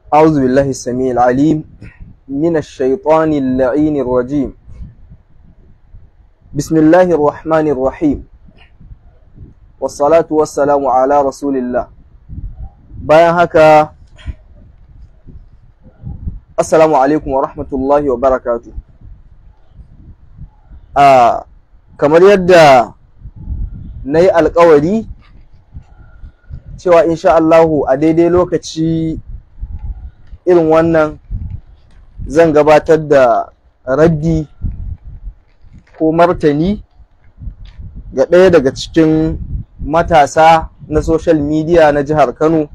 أعوذ بالله السميع العليم من الشيطان اللعين الرجيم. بسم الله الرحمن الرحيم، والصلاة والسلام على رسول الله. bayan haka, assalamu alaikum wa rahmatullahi wa barakatuh. Kamar yadda na yi alkawari cewa insha Allahu a daidai lokaci irin wannan zan gabatar da raddi ko martani ga ɗaya daga cikin matasa na social media na jihar Kano,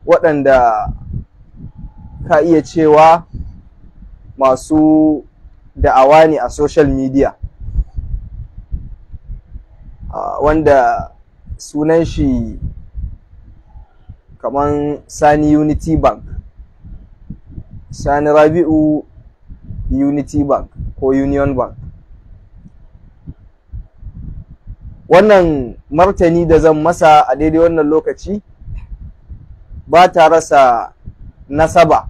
waɗanda ka iya cewa masu da'awa ne a social media, wanda sunan shi kaman Sani Unity Bank, Sani Rabi'u Unity Bank ko Union Bank. Wannan martani da zan masa a daidai wannan lokaci ba ta rasa nasaba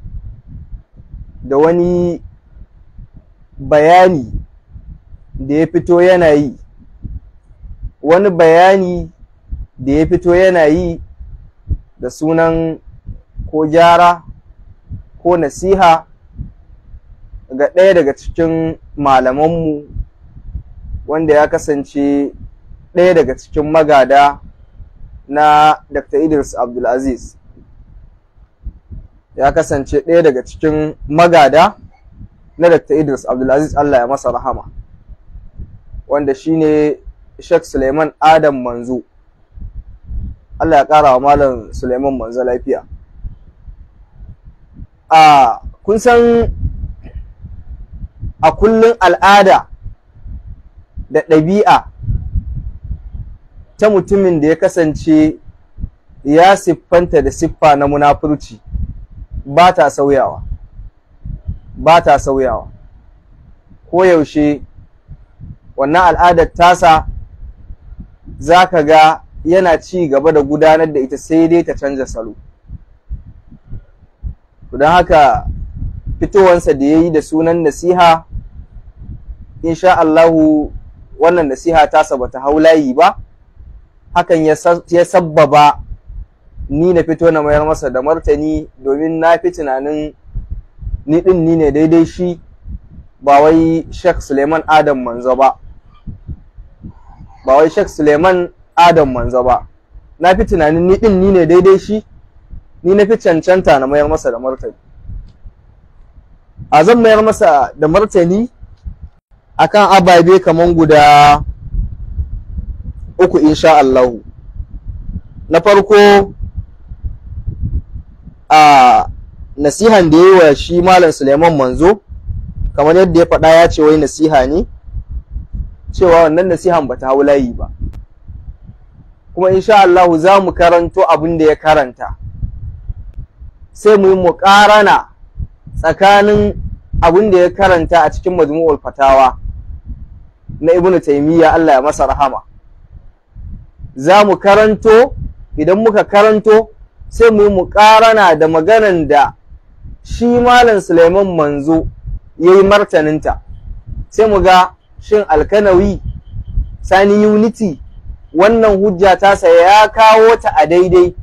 da wani bayani da ya fito yana yi, da sunan ko gyara ko nasiha ga ɗaya daga cikin malamanmu wanda ya kasance ɗaya daga cikin magada na Dr. Idris Abdulaziz. Ya kasance ɗaya daga cikin magada na Dr. Idris Abdulaziz, Allah ya masa rahama, wanda shine Sheikh Suleiman Adam Manzo. Allah ya ƙara wa Malam Suleiman Manzo lafiya. Kun san a kullum al'ada da ɗabi'a ta mutumin da ya kasance ya siffanta da siffa na munafurci ba ta sauyawa. Ko yaushe wannan al'adar tasa za ka ga yana ci gaba da gudanar da ita, sai dai ta canza salo. Don haka fitowansa da ya yi da sunan nasiha, insha Allahu wannan nasiha tasa bata hau layi ba, hakan ya sabbaba ni na fito na mayar masa da martani, domin na fi tunanin ni ɗin ni ne daidai shi, ba wai Sheikh Suleiman Adam Manzo ba. Na fi tunanin ni ɗin ni ne daidai shi, ni na fi cancanta na mayar masa da martani. Zan mayar masa da martani akan ababe kaman guda uku insha Allahu. Na farko, nasihan da yi wa shi Malam Suleiman Manzo, kamar yadda ya faɗa, ya ce wai nasiha ne, cewa wannan nasihan bata hau layi ba. Kuma insha Allahu za mu karanto abin da ya karanta, sai mu yi muƙarana tsakanin abin da ya karanta a cikin Majmu'ul Fatawa na Ibn Taymiyyah, Allah ya masa rahama. Za mu karanto, idan muka karanto sai mu yi muƙarana da maganan da shi Malam Suleiman Manzo ya yi martaninta, sai mu ga shin Alkanawi Sani Unity wannan hujja tasa ya kawo ta a daidai,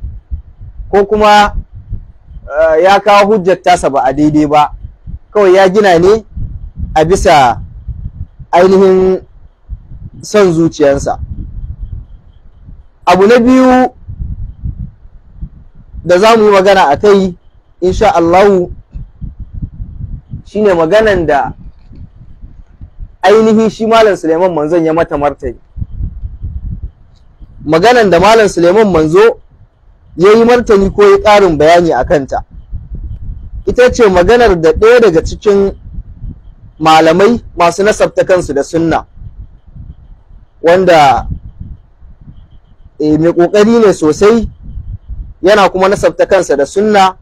ko kuma ya kawo hujjar tasa ba a daidai ba, kawai ya gina ne a bisa ainihin son zuciyarsa. Abu na biyu da za mu yi magana a kai insha Allahu shine maganan da ainihin shi Malam Suleiman Manzon ya mata martani. Maganan da Malam Suleiman Manzo ya yi martani ko ya ƙarin bayani a kanta, ita ce maganar da ɗaya daga cikin malamai masu nasabta kansu da sunna, wanda mai ƙoƙari ne sosai, yana kuma nasabta kansa da sunna,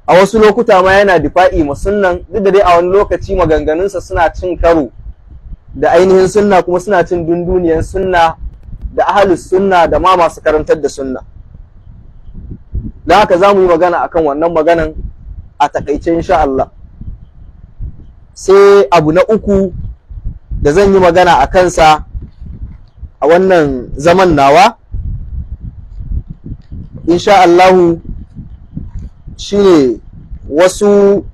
a wasu lokuta ma yana difa'i ma sunnan, duk da dai a wani lokaci maganganunsa suna cin karo da ainihin sunna, kuma suna cin dunduniyan sunna da ahlus sunna da ma masu karantar da sunna. don haka za mu yi magana akan wannan maganan a takaice insha Allah. Sai abu na uku da zan yi magana a kansa a wannan zaman nawa insha Allahu shine wasu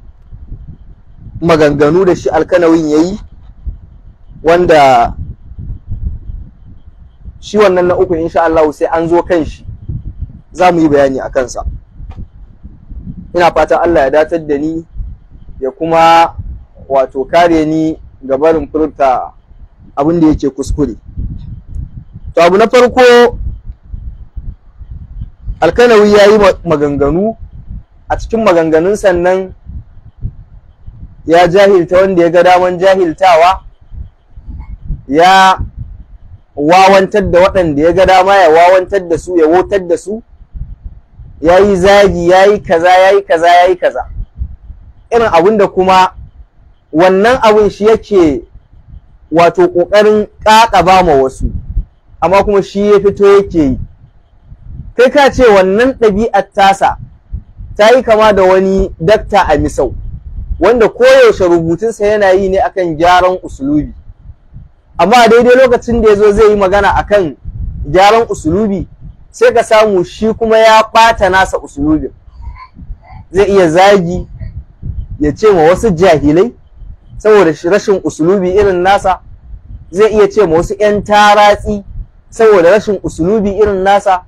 maganganu da shi Alkanawin yayi, wanda shi wannan na uku insha Allahu sai an zo kan shi za mu yi bayani a kansa. Ina fatan Allah ya datar da ni ya kuma wato kare ni ga barin furta abin da yake kuskure. To abu na farko, Alkanawi ya yi maganganu, a cikin maganganun sannan ya jahilta wanda ya ga daman jahiltawa, ya wawantar da waɗanda ya ga dama ya wawantar da su, ya wotar da su, ya yi zagi, ya yi kaza, ya yi kaza, ya yi kaza, irin abin da kuma wannan abin shi yake wato ƙoƙarin ƙaƙaba ma wasu, amma kuma shi ya fito yake yi. Kai ka ce wannan ɗabi'ar tasa ta yi kama da wani dakta a Misau, wanda koyaushe rubutunsa yana yi ne akan gyaran usulubi, amma daidai lokacin da ya zo zai yi magana akan gyaran usulubi sai ka samu shi kuma ya ɓata nasa usulubin. Zai iya zagi ya ce ma wasu jahilai saboda rashin usulubi irin nasa, zai iya ce ma wasu 'yan taratsi saboda rashin usulubi irin nasa,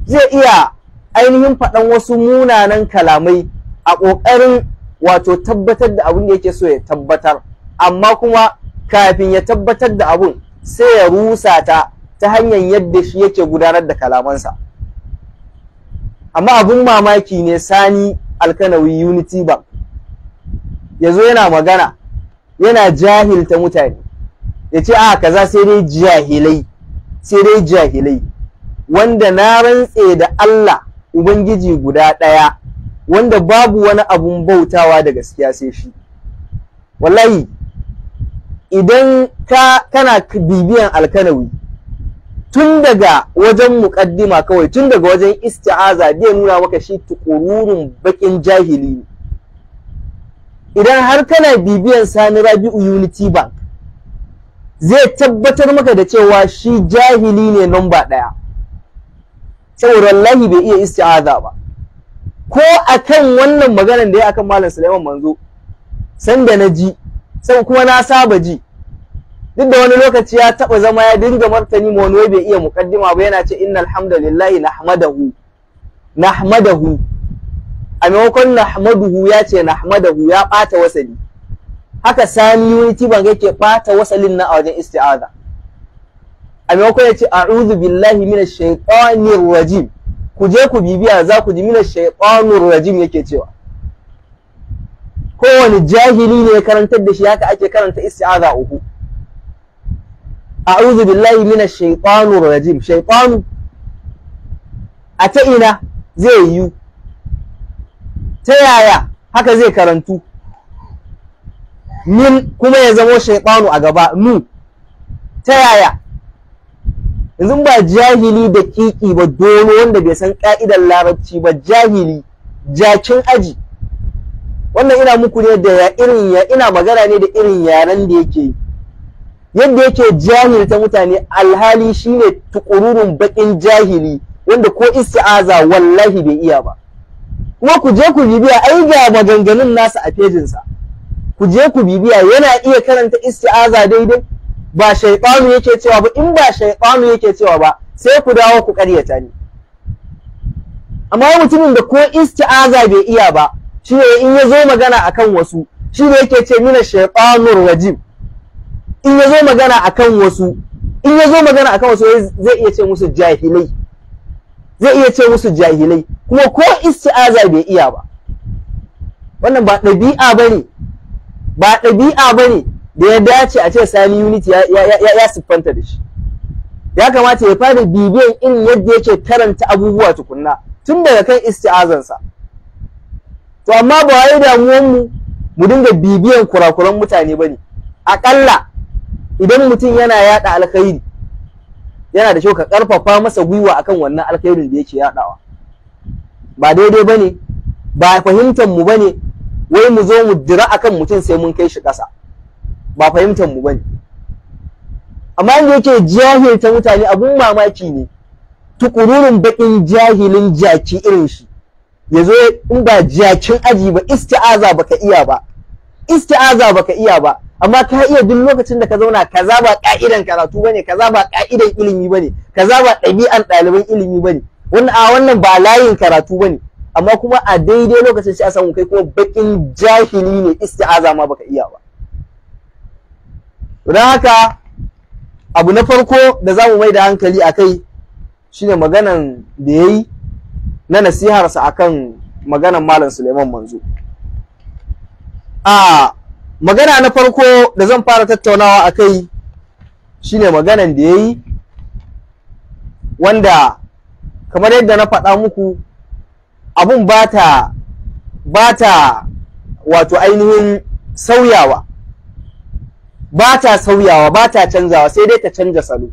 zai iya ainihin faɗan wasu munanan kalamai a ƙoƙarin wato tabbatar da abin da yake so ya tabbatar, amma kuma kafin ya tabbatar da abun sai ya rusa ta hanyar yadda shi yake gudanar da kalamansa. Amma abun mamaki ne Sani Alkanawi Unity Bank ya zo yana magana yana jahilta mutane, ya ce a kaza sai dai jahilai, sai dai jahilai, wanda na rantse da Allah Ubangiji guda ɗaya wanda babu wani abun bautawa da gaskiya sai shi. Wallahi idan kana bibiyan Alkanawi tun daga wajen muƙaddima kawai, tun daga wajen isti'aza zai nuna maka shi tukururun baƙin jahili ne. Idan har kana bibiyan Sani Rabi'u Unity Bank zai tabbatar maka da cewa shi jahili ne namba ɗaya, saboda wallahi bai iya isti'aza ba. Ko akan wannan maganar da ya akan Malam Suleiman Manzo sanda na ji, sai kuma na saba ji, duk da wani lokaci ya taɓa zama ya dinga martani ma wani bai iya muƙaddima ba, yana ce innal hamdalillahi nahmadahu, a maimakon nahmaduhu ya ce nahmadahu, ya ɓata wasali. Haka Sani Unity Bank yake ɓata wasalin na a wajen isti'aza, a maimakon ya ce a'udhu billahi minash shaitanir rajim, ku je ku bibiya za ku ji minash shaitanir rajim yake cewa. Kowane jahili ne ya karantar da shi haka ake karanta isti'aza uku. A'udhu billahi minash shaitanir rajim, shaitanu a ta ina zai yi, ta yaya haka zai karantu, min kuma ya zamo shaitanu a gaba, nu ta yaya? Yanzu ba jahili da kiki ba, dolo wanda bai san ka'idar larabci ba, jahili jakin aji. Wannan ina muku ne da ina magana ne da irin yaren da yake yi, yadda yake jahilta mutane, alhali shine tukururun bakin jahili wanda ko isti'aza wallahi bai iya ba. Kuma ku je ku bibiya, ai ga maganganun nasa a fejinsa, ku je ku bibiya, yana iya karanta isti'aza daidai, ba shaytanu yake cewa ba. In ba shaytanu yake cewa ba sai ku dawo ku ƙaryata ni. Amma mutumin da ko isti'aza bai iya ba, shi ne in ya zo magana akan wasu, shi ne yake ce mina shaytanur rajim. In ya zo magana akan wasu, zai iya ce musu jahilai, zai iya ce musu jahilai, kuma ko isti'aza bai iya ba. Wannan ba ɗabi'a bane, ba ɗabi'a bane da ya dace a ce Sani Unity ya siffanta da shi. Ya kamata ya fara bibiyan irin yadda yake karanta abubuwa tukunna tun daga kan isti'azansa. To amma ba wai damuwan mu dinga bibiyan kurakuran mutane bane. Aƙalla idan mutum yana yada alkhairi, yana da kyau ka karfafa masa gwiwa akan wannan alkhairin da yake yadawa. ba daidai bane, ba fahimtar mu bane wai mu zo mu dira akan mutum sai mun kai shi ƙasa, ba fahimtar mu bane. Amma inda yake jahilta mutane abun mamaki ne, tukururin bakin jahilin jaki irin shi yazo in ba jakin aji ba, isti'aza baka iya ba, isti'aza baka iya ba, amma ka iya duk lokacin da ka zauna kaza ba ka'idan karatu bane, kaza ba ka'idan ilimi bane, kaza ba ɗabi'an ɗaliban ilimi bane, wannan ba layin karatu bane, amma kuma a daidai lokacin sai a samu kai kuma bakin jahili ne, isti'aza ma baka iya ba. Don haka abu na farko da zamu mai da hankali akai shine maganan da yayi na nasiharsa akan maganan Malam Suleiman Manzo. Magana na farko da zan fara tattaunawa akai shine maganan da yayi wanda kamar yadda na faɗa muku abun bata wato ainihin sauyawa, bata sauyawa, bata canzawa, sai dai ta canja salo.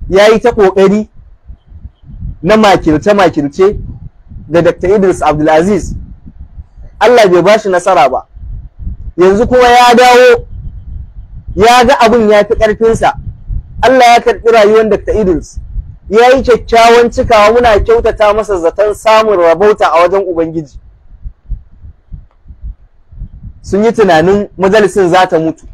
Yayi ta kokari na makirce da Dr. Idris Abdulaziz, Allah bai bashi nasara ba. Yanzu kuma ya dawo ya ga abun ya fi ƙarfinsa, Allah ya karɓi rayuwar Dr. Idris, ya yi kyakkyawan cikawa, muna kyautata masa zaton samun rabauta a wajen Ubangiji. Sun yi tunanin majalisin za ta mutu,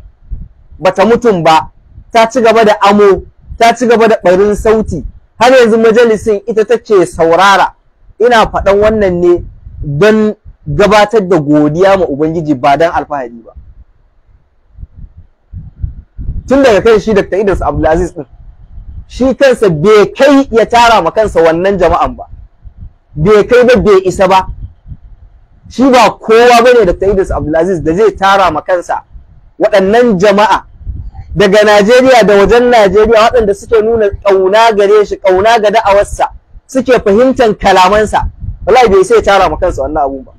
bata mutum ba, ta ci gaba da amo, ta ci gaba da ɓarin sauti, har yanzu majalisin ita take saurara. Ina faɗan wannan ne don gabatar da godiya ma Ubangiji ba don alfahari ba. Tun daga kan shi Dr. Idris Abdulaziz ɗin, shi kansa bai kai ya tara ma kansa wannan jama'an ba, bai kai ba, bai isa ba. Shi ba kowa bane Dr. Idris Abdulaziz da zai tara ma kansa waɗannan jama'a daga Najeriya da wajen Najeriya waɗanda suke nuna ƙauna gare shi, ƙauna ga da'awarsa, suke fahimtar kalamansa. Wallahi bai sai tara ma kansa wannan abun ba.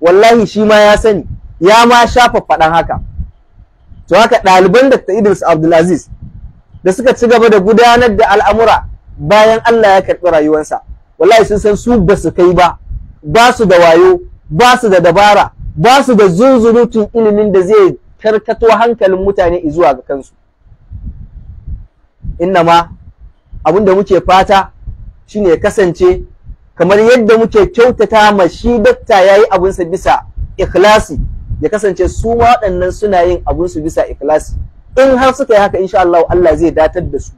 Wallahi shi ma ya sani, ya ma shafa faɗan haka. To haka ɗaliban Dr. Idris Abdulaziz da suka ci gaba da gudanar da al'amura bayan Allah ya karɓi rayuwarsa, wallahi sun san su ba su kai ba, ba su da wayo, ba su da dabara, ba su da zunzurutun ilimin da zai karkato hankalin mutane zuwa ga kansu. Inna ma abin da muke fata shine ya kasance kamar yadda muke kyautata ma shi dakta yayi abinsa bisa ikhlasi, ya kasance su ma waɗannan suna yin abinsu bisa ikhlasi. In har suka yi haka, insha Allah, Allah zai datar da su.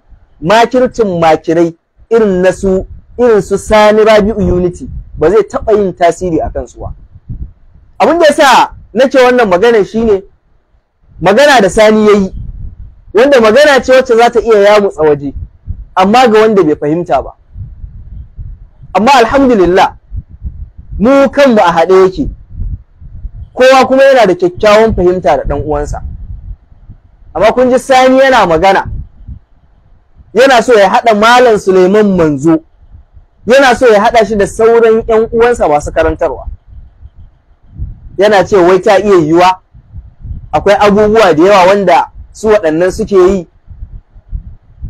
Makircin makirai irin su Sani Rabi'u Unity ba zai taɓa yin tasiri a kansu ba. Abin da yasa nake wannan magana shine magana da Sani yayi, wanda magana ce wacce za ta iya yamutsa waje, amma ga wanda bai fahimta ba. Amma alhamdulillah mu kanmu a haɗe yake, kowa kuma yana da kyakkyawan fahimta da ɗan uwansa. Amma kun ji Sani yana magana, yana so ya haɗa Malam Suleiman Manzo, yana so ya haɗa shi da sauran ƴan uwansa masu karantarwa. Yana ce wai ta iya yiwuwa akwai abubuwa da yawa wanda su waɗannan suke yi,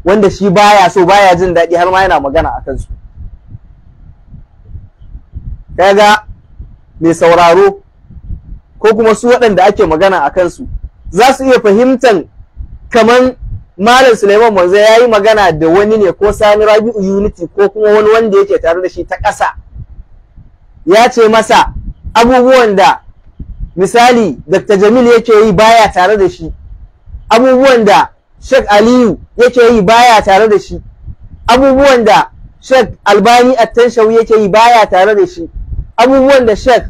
wanda shi baya so, baya jin daɗi, har ma yana magana a kansu. Kaga mai sauraro ko kuma su waɗanda ake magana a kansu za su iya fahimtan kaman Malam Suleiman Manzo ya yi magana da wani ne, ko Sani Rabi'u Unity, ko kuma wani wanda yake tare da shi ta ƙasa, ya ce masa abubuwan da misali Dr. Jamil yake yi baya tare da shi, abubuwan da Sheikh Aliyu yake yi baya tare da shi, abubuwan da Sheikh Albani At-Tanshawi yake yi baya tare da shi, abubuwan da Sheikh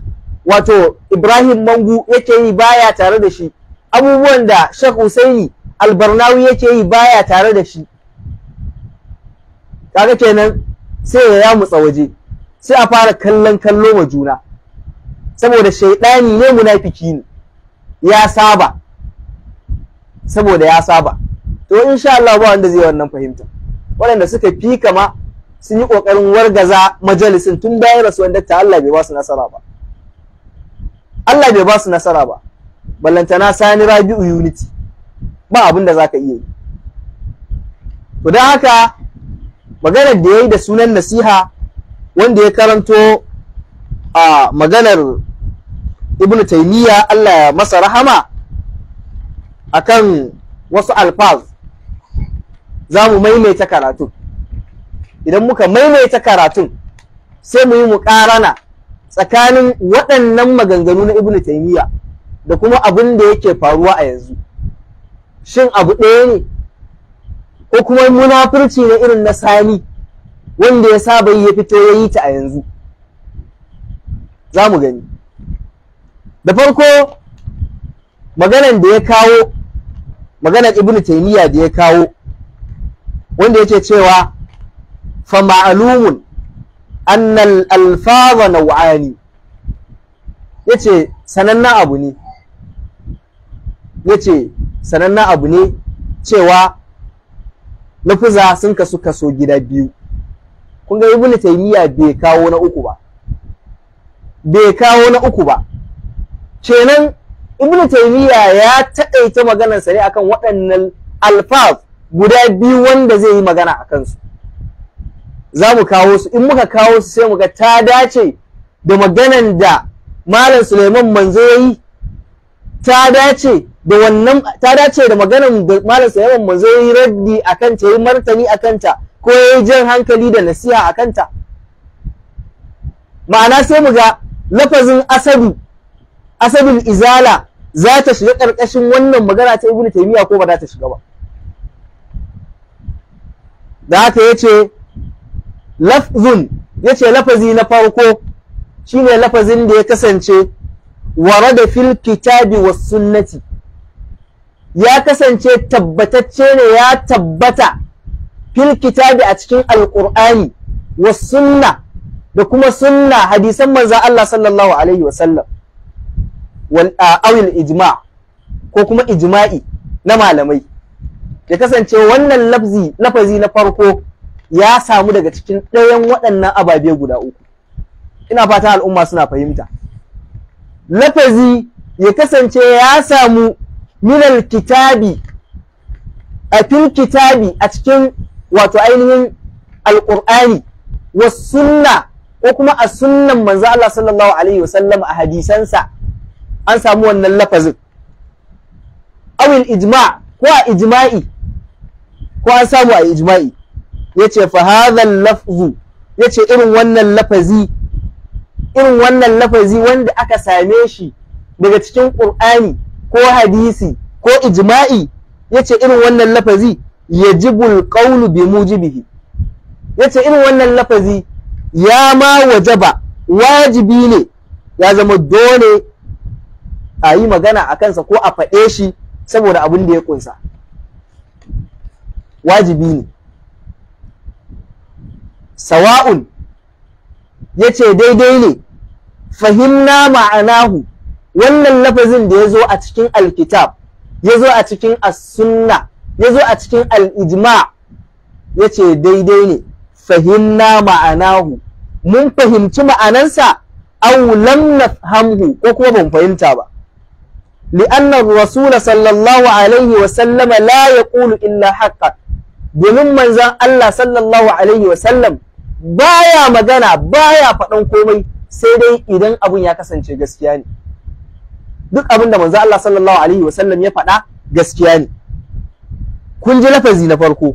wato Ibrahim Mangu yake yi baya tare da shi, abubuwan da Sheikh Husaini Albarnawi yake yi baya tare da shi. Kaga kenan sai ya yamutsa waje, sai a fara kallon kallo ma juna, saboda shaidani ne, munafiki ne, ya saba, saboda ya saba. To insha Allah ba wanda zai wannan fahimta. Waɗanda suka fi kama sun yi ƙoƙarin wargaza majalisin tun bayan rasuwan dakta, Allah bai ba su nasara ba. Allah bai ba su nasara ba. Ballantana Sani Rabi'u Unity, ba abin da za ka iya yi. To don haka maganar da ya yi da sunan nasiha, wanda ya karanto a maganar Ibn Taymiyyah Allah ya masa rahama akan wasu alfaz, za mu maimaita karatun. Idan muka maimaita karatun sai mu yi muƙarana tsakanin waɗannan maganganu na Ibn Taymiyyah da kuma abin da yake faruwa a yanzu. Shin abu ɗaya ne ko kuma munafurci ne irin na Sani wanda ya saba ya fito ya yi ta a yanzu? Za mu gani. Da farko maganan da ya kawo, maganar Ibn Taymiyyah da ya kawo, wanda yake cewa fa ma'lumun annal alfaza naw'ani, yace sanannen abu ne, yace sanannen abu ne cewa lafuza sun kaso gida biyu. Kun ga Ibn Taymiyyah bai kawo na uku ba, bai kawo na uku ba. Kenan Ibn Taymiyyah ya taƙaita maganarsa ne akan waɗannan alfaz guda biyu wanda zai yi magana a kansu. Za mu kawo su, in muka kawo su sai mu ga ta dace da maganan da Malam Suleiman Manzo ya yi, ta dace da maganan da Malam Suleiman Manzo ya yi raddi a kanta, ya yi martani a kanta, ko ya yi jan hankali da nasiha a kanta. Ma'ana sai mu ga lafazin asabul izala za ta shiga ƙarƙashin wannan magana ta Ibn Taymiyyah ko ba za ta shiga ba. Da haka yace lafzun, yace lafazi na farko shine lafazin da ya kasance warada fil kitabi was sunnati, ya kasance tabbatacce ne, ya tabbata fil kitabi a cikin alqur'ani was sunna da kuma sunna, hadisan manzo Allah sallallahu alaihi wasallam, wal awil ijma' ko kuma ijma'i na malamai. Ya kasance wannan lafazi na farko ya samu daga cikin ɗayan waɗannan ababe guda uku. Ina fata al'umma suna fahimta. Lafazi ya kasance ya samu minal kitabi, a fil kitabi a cikin wato ainihin alƙur'ani, was sunna ko kuma a sunnan manzo Allah sallallahu alaihi wasallam a hadisansa an samu wannan lafazin. Awil ijma' ko a ijma'i, ko an samu a ijma'i. Yace fa hadhal lafzu, yace irin wannan lafazi wanda aka same shi daga cikin Qur'ani ko hadisi ko ijma'i, yace irin wannan lafazi yajibul qawlu bi mujibihi, yace irin wannan lafazi ya ma wajaba, wajibi ne, ya zama dole a yi magana a kansa ko a faɗe shi saboda abin da ya kunsa. Wajibi ne. Sawa'un, yace daidai ne, fahimna ma'anahu, wannan lafazin da ya zo a cikin alkitab, ya zo a cikin as-sunna, ya zo a cikin al-ijma', yace daidai ne, fahimna ma'anahu, mun fahimci ma'anansa, aw lam nafhamhu, ko kuma ban fahimta ba. لأن الرسول صلى الله عليه وسلم لا يقول إلا حقا, domin manzan Allah sallallahu alaihi wasallam baya magana, baya faɗan komai sai dai idan abun ya kasance gaskiya ne. Duk abin da manzan Allah sallallahu alaihi wasallam ya faɗa gaskiya ne. Kun ji lafazi na farko,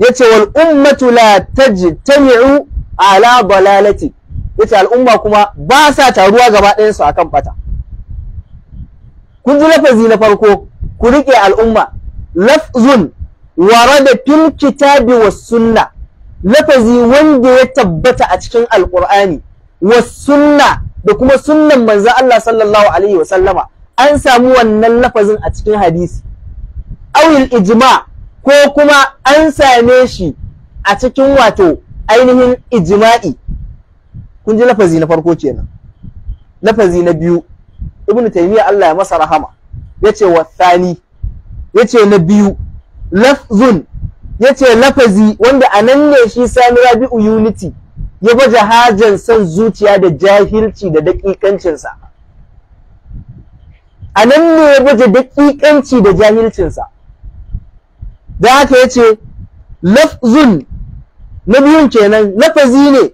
yace wal ummatu la tajtami'u ala dalalati, yace al'umma kuma ba sa taruwa gaba ɗayan su akan bata. Kun ji lafazi na farko, ku rike al'umma, lafzun warada fil kitabi was sunna, lafazi wanda ya tabbata a cikin alqur'ani, was sunna da kuma sunnan manzo Allah sallallahu alaihi wasallama, an samu wannan lafazin a cikin hadisi. Awil ijma' ko kuma an same shi a cikin wato ainihin ijma'i. Kun ji lafazi na farko kenan. Lafazi na biyu, Ibn Taymiyyah Allah ya masa rahama, yace wa thani, yace na biyu, lafzun, yace lafazi wanda anan ne shi Sani Rabi'u Unity ya baje hajan san zuciya da jahilci da daƙiƙancinsa. Anan ne ya baje daƙiƙanci da jahilcinsa. Da haka yace lafzun, na biyun kenan, lafazi ne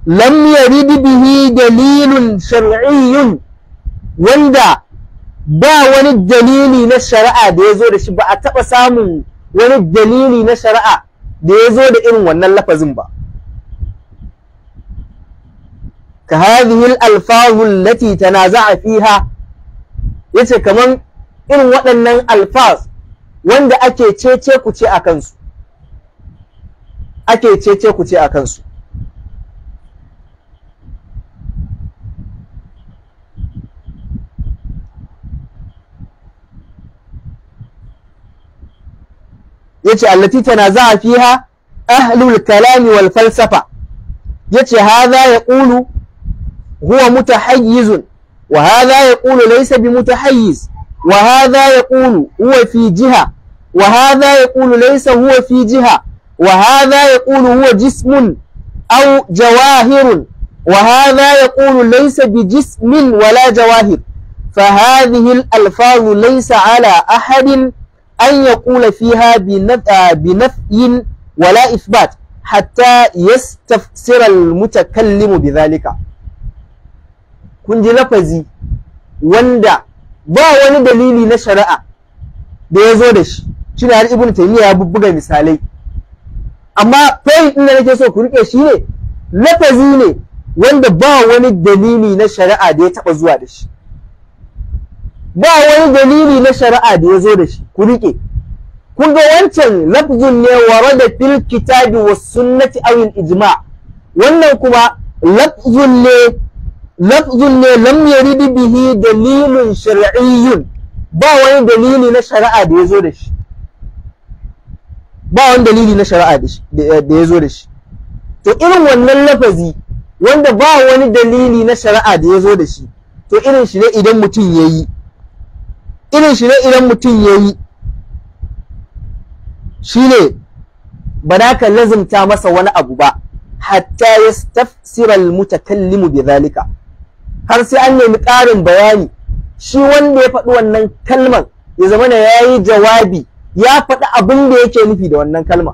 lam yarid bihi dalilun shar'iyyun, wanda ba wani dalili na shari'a da ya zo da shi, ba a taɓa samun wani dalili na shari'a da ya zo da irin wannan lafazin ba. ka hadhihi al-alfazu allati tanaza'a fiha, yace kaman irin waɗannan alfaz wanda ake cece ku ce a kansu, ake cece ku ce a kansu. yace allati tanaza'a fiha ahlul kalami wal falsafa, yace hadha yaqulu huwa mutahayyizun wa hadha yaqulu laysa bimutahayyiz wa hadha yaqulu huwa fi jiha wa hadha yaqulu laysa huwa fi jiha wa hadha yaqulu huwa jismun aw jawahirun wa hadha yaqulu laysa bijismin wala jawahir. فهذه الألفاظ ليس على أحد أن يقول فيها بنفي ولا إثبات حتى يستفسر المتكلم بذلك. kun ji lafazi wanda ba wani dalili na shari'a da ya zo da shi, shine har Ibn Taymiyyah ya bubbuga misalai, amma point din da nake so ku rike shi ne lafazi ne wanda ba wani dalili na shari'a da ya taba zuwa da shi, ba wani dalili na shari'a da ya zo da shi, ku rike. kun ga wancan lafzun ne warada fil kitabi was sunnati aw al ijma', wannan kuma lafzun ne lam yarid bihi dalilun shar'iyyun, ba wani dalili na shari'a da ya zo da shi, ba wani dalili na shari'a da ya zo da shi. to irin wannan lafazi wanda ba wani dalili na shari'a da ya zo da shi, to irin shi ne idan mutum yayi, irin shi ne idan mutum yayi shine ba da ka lazimta masa wani abu ba, hatta yastafsira almutakallimu bidhalika, har sai an nemi ƙarin bayani. shi wanda ya faɗi wannan kalmar ya zama ya yi jawabi, ya faɗi abin da yake nufi da wannan kalmar,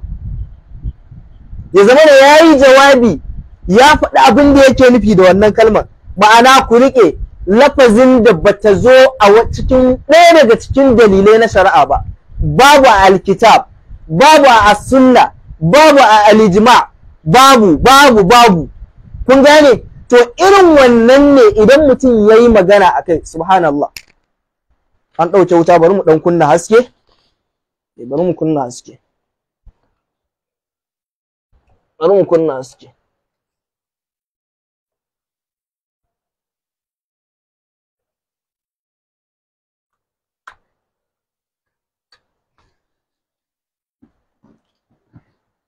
ya zama ya yi jawabi, ya faɗi abin da yake nufi da wannan kalmar. ma'ana ku riƙe lafazin da bata zo a cikin ɗaya daga cikin dalilai na shari'a ba, babu a alkitab, babu a sunna, babu a alijma, babu. kun gane? to irin wannan ne idan mutum ya yi magana a kai, subhanallah. an ɗauke wuta, bari mu ɗan kunna haske, bari mu kunna haske.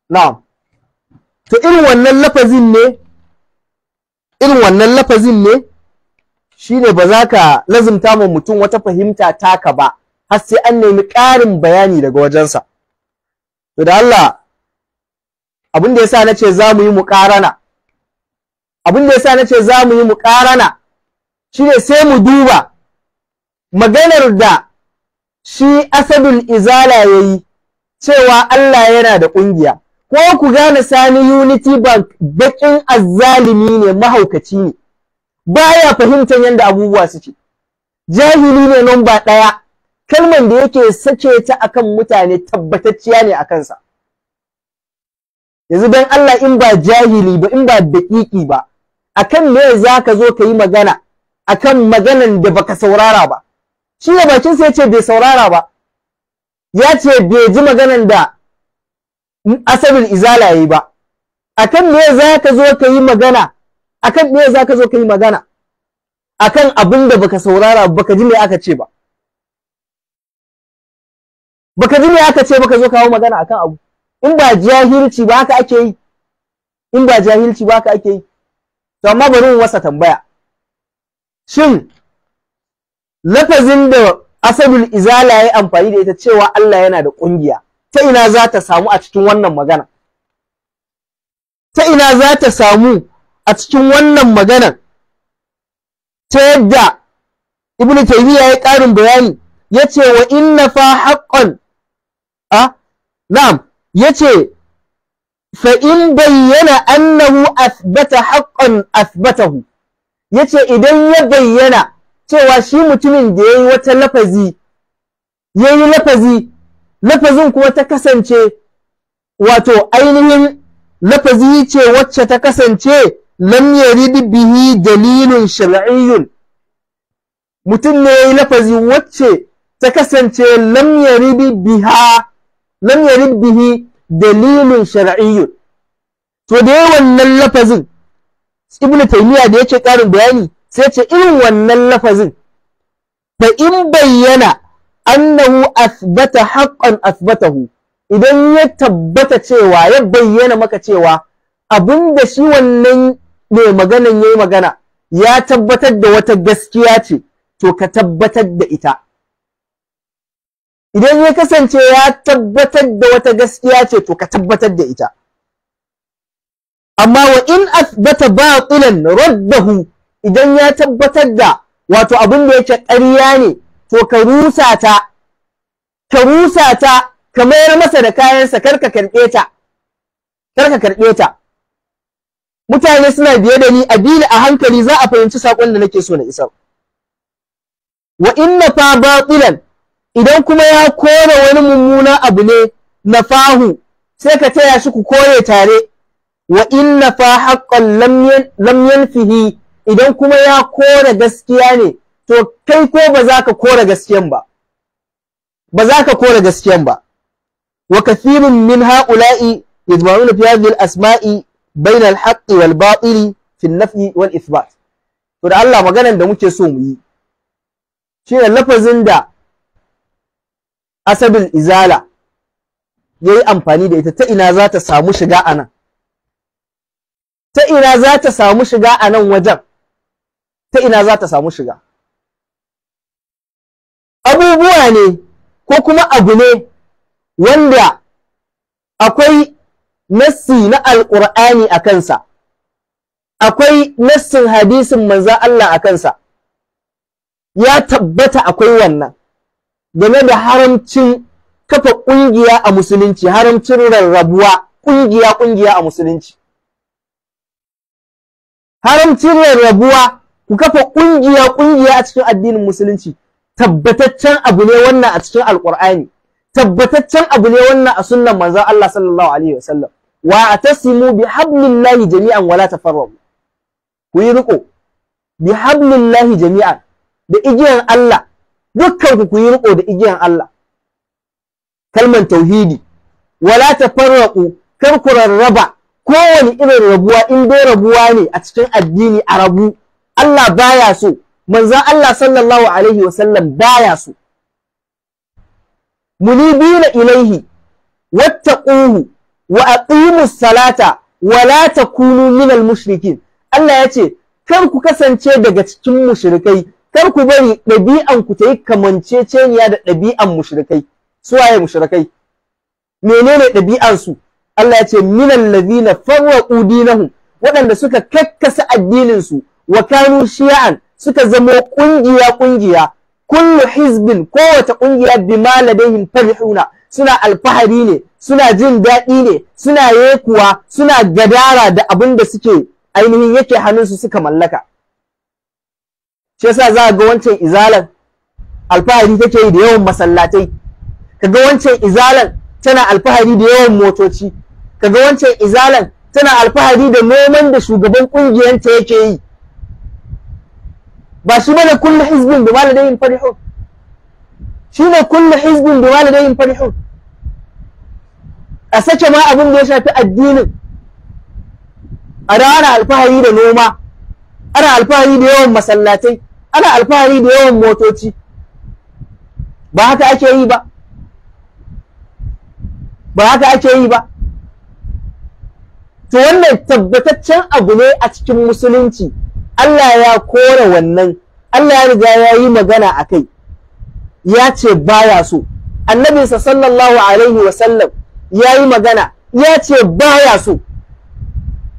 Na'am. To irin wannan lafazin ne shine ba za ka lazimta ma mutum wata fahimta taka ba har sai an nemi ƙarin bayani daga wajensa. To da Allah, abin da yasa nace za mu yi muƙarana, shine sai mu duba maganar da shi Asadul Izala yayi cewa Allah yana da ƙungiya. Ko ku gane Sani Unity Bank baƙin azzalimi ne, mahaukaci ne, baya fahimtar yadda abubuwa suke, jahili ne namba ɗaya, kalman da yake sake ta akan mutane tabbatacciya ne a kansa. Yanzu don Allah, in ba jahili ba, in ba daƙiƙi ba, akan me za ka zo ka yi magana akan maganan da baka saurara ba? Shi ne bakin sai ya ce bai saurara ba, ya ce bai ji maganan da Asadul Izala yayi ba. Akan me za ka zo ka yi magana? Akan me za ka zo ka yi magana? Akan abin da baka saurara, baka ji me aka ce ba. Baka ji me aka ce baka zo kawo magana akan abu. In ba jahilci ba haka ake yi. To amma bari mu masa tambaya. Shin lafazin da Asadul Izala yayi amfani da ita cewa Allah yana da ƙungiya, ta ina za ta samu a cikin wannan magana? Ta ina za ta samu a cikin wannan maganan? Ta yadda Ibn Taymiyyah ya ƙarin bayani, yace wa inna fa haqqan na'am, yace fa in bayyana annahu athbata haqqan athbatahu, yace idan ya bayyana cewa shi mutumin da yayi wata lafazi lafazin kuma ta kasance wato ainihin lafazi ce wacce ta kasance lam yarid bihi dalilun shar'iyyun, mutum ne yayi lafazi wacce ta kasance lam yarid bihi dalilun shar'iyyun. To da yayin wannan lafazin Ibn Taymiyyah da yake ƙarin bayani sai ce irin wannan lafazin fa in bayyana annahu athbata haqqan athbatahu, idan ya tabbata cewa ya bayyana maka cewa abinda shi wannan mai maganan yayi magana ya tabbatar da wata gaskiya ce, to ka tabbatar da ita. Idan ya kasance ya tabbatar da wata gaskiya ce, to ka tabbatar da ita. Amma wa in athbata batilan raddahu, idan ya tabbatar da wato abin da yake ƙarya ne, to ka rusa ta ka mayar masa da kayansa, kar ka karɓe ta. Mutane suna biye da ni, a bi ni a hankali za a fahimci saƙon da nake so na isar. Wa inna fa batilan, idan kuma ya kore wani mummuna abu ne na fahu, sai ka taya shi ku kore tare. Wa inna fa haqqan lam yanfihi, idan kuma ya kore gaskiya ne, to kai ko ba za ka kore gaskiyan ba. Wa kathirun min ha'ula'i yajma'una fi hadhihi al-asma'i bayna al-haqqi wal batili fi an-nafyi wal ithbat. To da Allah maganan da muke so mu yi shine lafazin da Asadul Izala yayi amfani da ita, ta ina za ta samu shiga anan? Ta ina za ta samu shiga a nan wajen? Ta ina za ta samu shiga? Abubuwa ne ko kuma abu ne wanda akwai nassi na Alƙur'ani a kansa, akwai nassin hadisin manzon Allah a kansa, ya tabbata akwai wannan game da haramcin kafa ƙungiya a musulunci, haramcin rarrabuwa ƙungiya a musulunci. Haramcin rarrabuwa, ku kafa ƙungiya a cikin addinin musulunci, tabbataccen abu ne wannan a cikin Alƙur'ani, tabbataccen abu ne wannan a sunnan manzon Allah sallallahu alaihi wasallam. Wa atasimu bi hablillahi jami'an wala tafarraqu, ku yi riko bi hablillahi jami'an, da igiyan Allah, dukkan ku yi riko da igiyan Allah, kalman tauhidi. Wala tafarraqu, kar ku rarraba, kowane irin rabuwa, in dai rabuwa ne a cikin addini a rabu, Allah baya so, manzon Allah sallallahu alaihi wasallam baya so. Munibina ilaihi wattaquhu wa aqimus salata wa la takunu minal mushrikin. Allah ya ce kar ku kasance daga cikin mushrikai, kar ku bari ɗabi'an ku ta yi kamanceceniya da ɗabi'an mushrikai. Su waye mushrikai? Menene ɗabi'an su? Allah ya ce minal ladhina farraqu dinahum, waɗanda suka kakkasa addinin su, wa kanu shi'an, suka zamo ƙungiya. Kullu hizbin, kowace ƙungiya bima ladayhim farihuna, suna alfahari ne, suna jin daɗi ne, suna yekuwa, suna gadara da abin da suke ainihin yake hannunsu suka mallaka. Shi yasa za ga wancan izalan alfahari take yi da yawan masallatai, kaga wancan izalan tana alfahari da yawan motoci, kaga wancan izalan tana alfahari da noman da shugaban ƙungiyanta yake yi. Ba shi bane kullu hizbin bima ladayhim farihun, shine kullu hizbin bima ladayhim farihun. A sace ma abin da ya shafi addinin, ana alfahari da noma, ana alfahari da yawan masallatai, ana alfahari da yawan motoci. Ba haka ake yi ba, to wannan tabbataccen abu ne a cikin musulunci. Allah ya kore wannan, Allah ya riga ya yi magana a kai, ya ce baya so. Annabinsa sallallahu alaihi wasallam ya yi magana, ya ce baya so.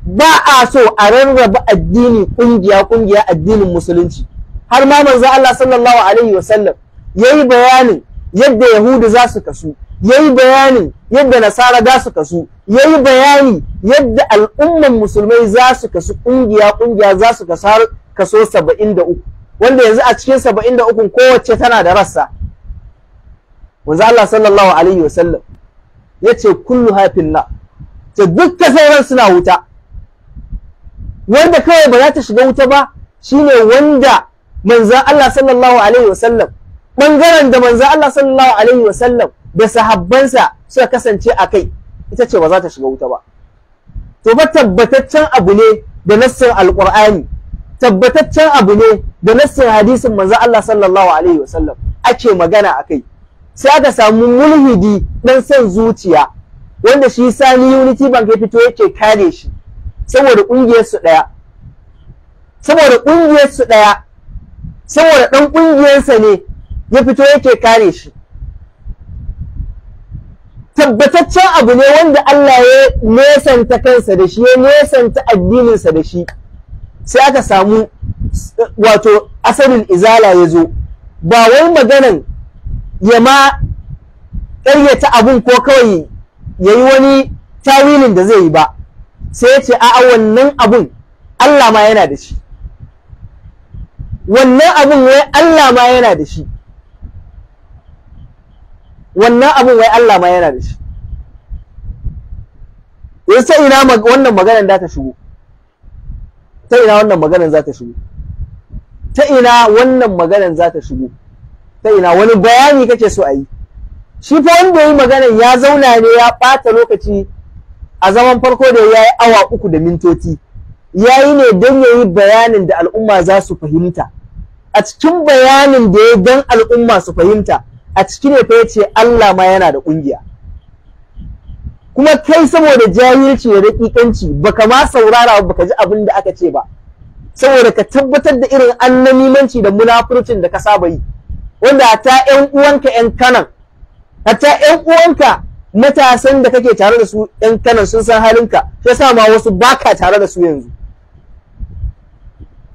Ba a so a rarraba addini ƙungiya addinin musulunci. Har ma manzo Allah sallallahu alaihi wasallam ya yi bayanin yadda Yahudu za su kasu, yayi bayanin yadda nasara za su kasu, yayi bayani yadda al'umman musulmai za su kasu kungiya za su kaso 73, wanda yanzu a cikin 73 kowace tana da rassa. Manzo Allah sallallahu alaihi wasallam yace kullu hafin na, ce dukkan sauran suna wuta. Wanda kawai ba za ta shiga wuta ba shine wanda manzo Allah sallallahu alaihi wasallam, bangaren da manzo Allah sallallahu alaihi wasallam da sahabbansa suka kasance a kai, ita ce ba za ta shiga wuta ba. To ba tabbataccen abu ne da nassin alqur'ani, tabbataccen abu ne da nassin hadisin manzo Allah sallallahu alaihi wasallam ake magana akai. Sai aka samu mulhidi dan son zuciya wanda shi Sani Unity Bank ya fito yake kare shi saboda kungiyar su daya, saboda dan kungiyarsa ne ya fito yake kare shi. Tabbataccen abu ne wanda Allah ya nesanta kansa da shi, ya nesanta addininsa da shi. Sai aka samu wato asalin izala ya zo, ba wai maganan ya ma ƙaryata abun ko kawai ya yi wani tawilin da zai yi ba, sai ya ce a'a wannan abun Allah ma yana da shi, wannan abun wai Allah ma yana da shi, wannan abun wai Allah ma yana da shi. Yanzu ta ina wannan maganar za ta shigo? Ta ina wannan maganar za ta shigo? Ta ina wannan maganar za ta shigo? Ta ina wani bayani kake so a yi? Shi fa wanda ya yi maganar ya zauna ne ya ɓata lokaci a zaman farko da ya yi awa 3 da mintoci. Ya yi ne don ya yi bayanin da al'umma za su fahimta. A cikin bayanin da ya don al'umma su fahimta, a ciki ne fa ya ce Allah ma yana da ƙungiya. Kuma kai saboda jahilci da daƙiƙanci baka ma saurara baka ji abin da aka ce ba, saboda ka tabbatar da irin annamimanci da munafurcin da ka saba yi, wanda hatta ƴan uwanka ƴan kanan, hatta ƴan uwanka matasan da kake tare da su ƴan kanan sun san halinka, shi yasa ma wasu baka tare da su yanzu.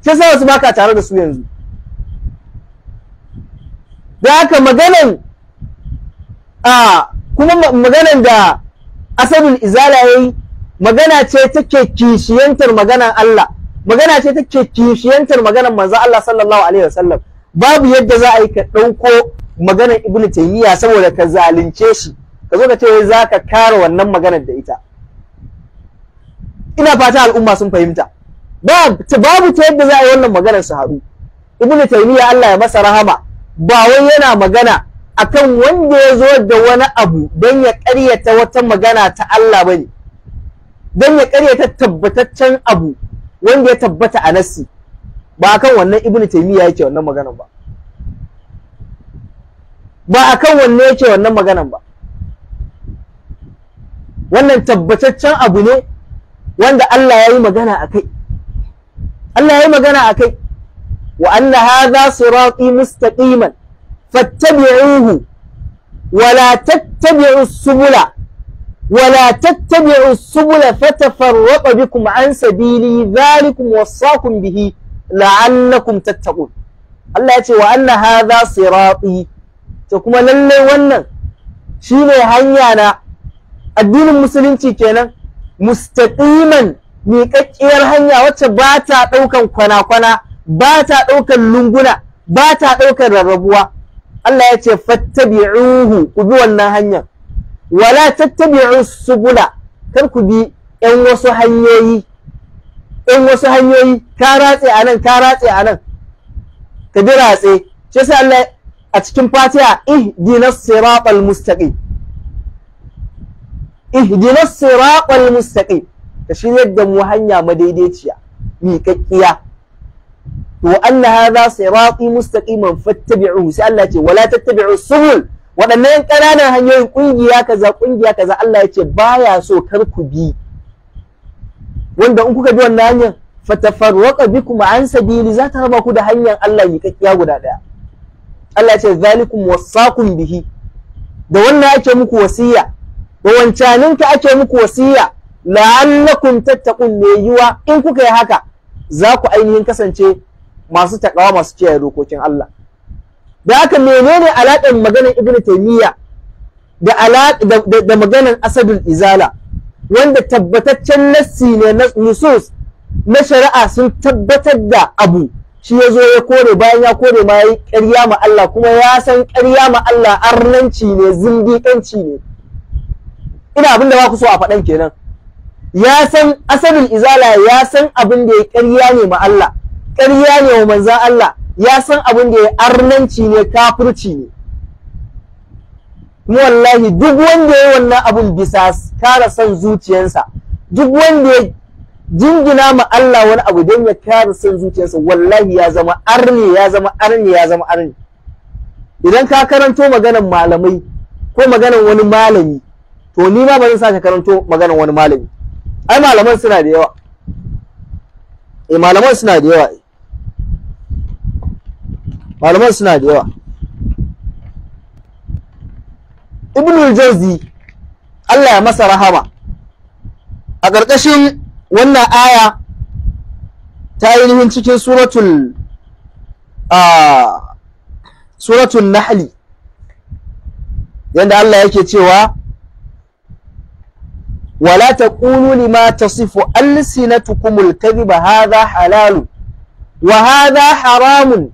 Shi yasa wasu baka tare da su yanzu. Da haka maganan kuma maganan da Asadul Izala yayi magana ce take kishiyantar maganan Allah, magana ce take kishiyantar maganan manzo Allah sallallahu alaihi wasallam. Babu yadda za a yi ka ɗauko maganar Ibn Taymiyyah saboda ka zalunce shi ka zo ka ce wai za ka kare wannan maganar da ita. Ina fata al'umma sun fahimta. Babu ta yadda za a yi wannan maganar su haɗu. Ibn Taymiyyah Allah ya masa rahama ba wai yana magana akan wanda ya zo da wani abu don ya ƙaryata wata magana ta Allah bane, don ya ƙaryata tabbataccen abu wanda ya tabbata a nassi, ba akan wannan Ibn Taymiyyah yake wannan maganan ba, ba akan wanne yake wannan maganan ba. Wannan tabbataccen abu ne wanda Allah ya yi magana akai, Allah ya yi magana akai. Wa anna hadha sirati mustaqiman fattabi'uhu wa la tattabi'us subula fatafarraqa bikum an sabili dhalikum wasaqum bihi la'allakum tattaqun. Allah ya ce wa anna hadha sirati, to kuma lalle wannan shine hanya na addinin musulunci kenan, mustaqiman, miƙaƙƙiyar hanya wacce ba ta ɗaukan kwana-kwana, ba ta ɗaukan lunguna, ba ta ɗaukan rarrabuwa. Allah ya ce fattabi'uhu, ku bi wannan hanyar, wala tattabi'u subula, kar ku bi ƴan wasu hanyoyi, ka ratse a nan, ka bi ratse. Shi sai Allah a cikin Fatiha, ihdinas siratal mustaqim, ihdinas siratal mustaqim, ka shiryar da mu hanya madaidaiciya miƙaƙƙiya. To anna hadha sirati mustaqiman fattabi'uhu, sai Allah ya ce wala tattabi'u subul, waɗannan ƙananan hanyoyin ƙungiya kaza Allah ya ce baya so kar ku bi, wanda in kuka bi wannan hanyar fatafarraqa bikum an sabili, za ta raba ku da hanyar Allah miƙaƙƙiya guda ɗaya. Allah ya ce zalikum wasaqum bihi, da wannan ake muku wasiya, da wancaninka ake muku wasiya, la'allakum tattaqun, me yiwa in kuka yi haka za ku ainihin kasance masu takawa, masu kiyaye dokokin Allah. Da haka menene alaƙar maganar Ibn Taymiyyah da maganan asadul izala wanda tabbataccen nassi ne na nusus na shari'a sun tabbatar da abu, shi ya zo ya kore, bayan ya kore ma ya yi ƙarya ma Allah, kuma ya san ƙarya ma Allah arnanci ne, zindiƙanci ne. Ina abin da ba ku so a faɗan kenan. Ya san asalin izala, ya san abin da ya ƙarya ne ma Allah, ƙarya ne wa manzan Allah, ya san abin da ya arnanci ne, kafirci ne. Kuma wallahi duk wanda ya yi wannan abin bisa kare son zuciyarsa, duk wanda ya jingina ma Allah wani abu don ya kare son zuciyarsa, wallahi ya zama arni, ya zama arni, ya zama arni. Idan ka karanto maganan malamai ko maganan wani malami, to ni ma ba zan saka karanto maganan wani malami. Ai malaman suna da yawa. Malaman suna da yawa. Malaman suna da yawa. Ibnul Jawzi Allah ya masa rahama, a ƙarƙashin wannan aya ta ainihin cikin suratul Nahli, yanda Allah yake cewa wala taqulu lima tasifu alsinatukumul kadhiba hadha halalun wa hadha haramun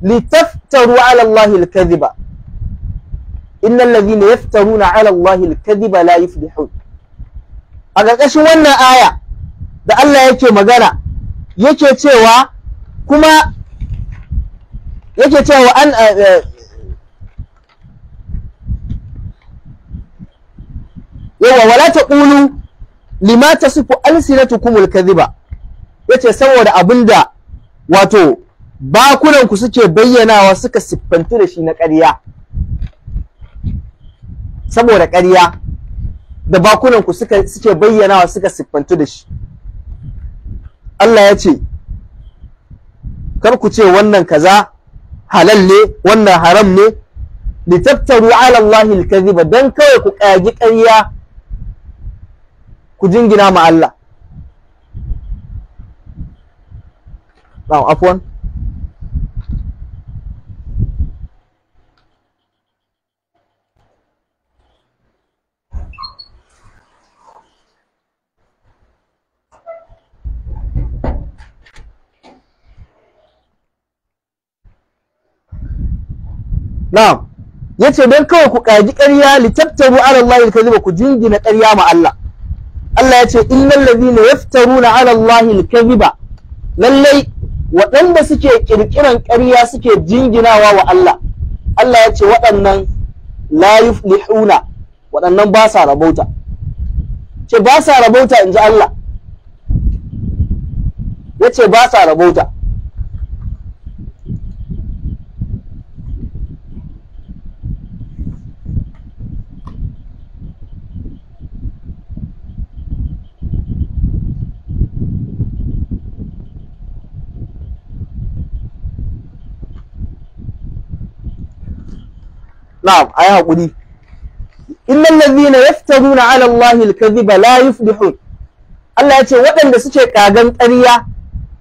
litaftaru ala Allahi al-kadhiba innal ladhina yaftaruna ala Allahi al-kadhiba la yuflihun. A ƙarƙashin wannan aya da Allah yake magana yake cewa kuma yake cewa wala taqulu lima tasifu alsinatukumul kadhiba, yace saboda abinda wato bakunan ku suke bayyanawa suka siffantu da shi na ƙarya, saboda ƙarya da bakunan ku suke bayyanawa suka siffantu da shi. Allah ya ce kar ku ce wannan kaza halal ne wannan haram ne, litaftaru ala Allahi al-kadhiba, dan kawai ku ƙagi ƙarya ku jingina ma Allah. Afwan. Na'am, yace dan kawai ku kaji ƙarya, litaftaru ala Allahi al-kadhiba, ku jingina ƙarya ma Allah. Allah yace innal ladhina yaftaruna ala Allahi al-kadhiba, lallai waɗanda suke kirkiran ƙarya suke jinginawa wa Allah, Allah yace waɗannan la yuflihuna, waɗannan ba sa rabauta. Ce ba sa rabauta inji Allah, yace ba sa rabauta. Na'am, ayi hakuri. Innal ladhina yaftaruna 'ala Allahi al-kadhiba la yuflihun. Allah ya ce waɗanda suke kagan ƙarya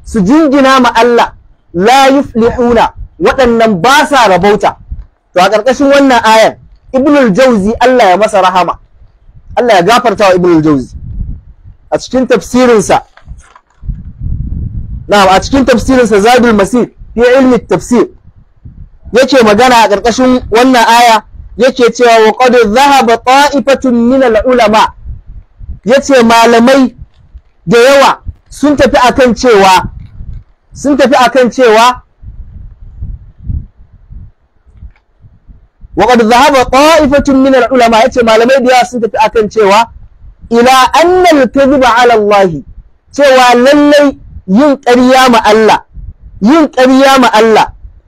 su jingina ma Allah la yuflihuna, waɗannan ba sa rabauta. To a ƙarƙashin wannan ayar Ibnul Jawzi Allah ya masa rahama, Allah ya gafarta wa Ibnul Jawzi, a cikin tafsirinsa, na'am, a cikin tafsirinsa Zadul Masir fi ilmi tafsir, yake magana a ƙarƙashin wannan aya yake cewa wa qad dhahaba ta'ifatun min al-ulama, yace malamai da yawa sun tafi akan cewa wa qad dhahaba ta'ifatun min al-ulama, yace malamai da yawa sun tafi akan cewa ila anna al-kadhiba 'ala Allah, cewa lallai yin ƙarya ma Allah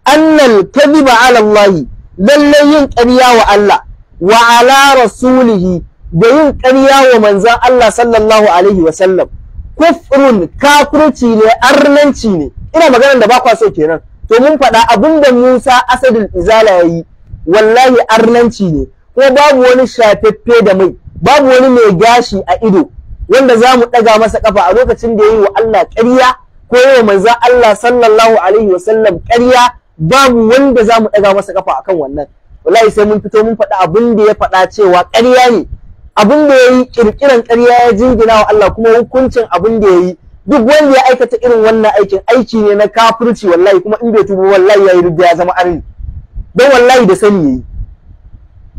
annal kadhiba ala Allah, lalle yin ƙarya wa Allah wa ala rasulihi, da yin ƙarya wa manzan Allah sallallahu alaihi wa sallam, kufrun, kafirci ne, arnanci ne. Ina maganar da ba kwa so kenan. To mun faɗa abinda Musa Asadul Izala yayi wallahi arnanci ne, ko babu wani shafeffe da mai, babu wani mai gashi a ido wanda za mu ɗaga masa ƙafa a lokacin da yayi wa Allah ƙarya ko yayi wa manzan Allah sallallahu alaihi wa sallam ƙarya, babu wanda za mu ɗaga masa ƙafa akan wannan. wallahi sai mun fito mun faɗi abin da ya faɗa cewa ƙarya ne, abin da ya yi ƙirƙiran ƙarya ya jingina wa Allah, kuma hukuncin abin da ya yi duk wanda ya aikata irin wannan aikin aiki ne na kafirci wallahi, kuma in bai tuba wallahi ya yi ridda ya zama arni, don wallahi da sani yayi.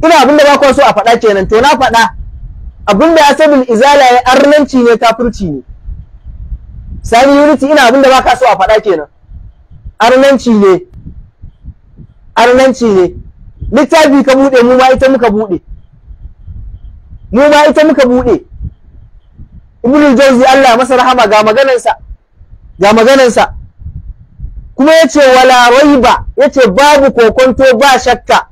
Ina abin da ba ku so a faɗa kenan, to na faɗa abin da Asabul Izala ya arnanci ne, kafirci ne. Sani Unity, ina abin da ba ka so a faɗa kenan, arnanci ne, arnanci ne. Littafi ka buɗe, mu ma ita muka buɗe, mu ma ita muka buɗe. Ibnul Jawzi Allah masa rahama ga maganansa kuma yace wala raiba, yace babu kokonto ba shakka,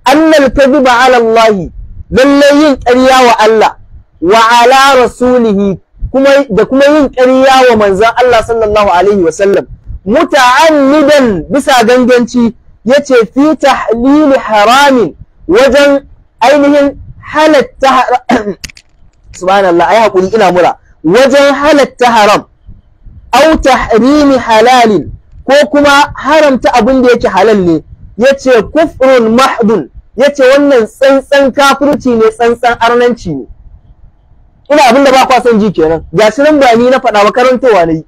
annal kadhiba ala Allah, lalle yin ƙarya wa Allah wa ala rasulihi, da kuma yin ƙarya wa manzon Allah sallallahu alaihi wa sallam, muta'annidan bisa ganganci, yace fi tahlili haramin, wajen ainihin halatta subhanallah, ai hakuri ina mura, wajen halatta haram, au tahrimi halalin, ko kuma haramta abin da yake halal ne, yace kufrun mahdun, yace wannan tsantsan kafirci ne, tsantsan arnanci ne. Ina abin da ba kwa son ji kenan, gashi nan ba ni na faɗa ba, karantowa nayi,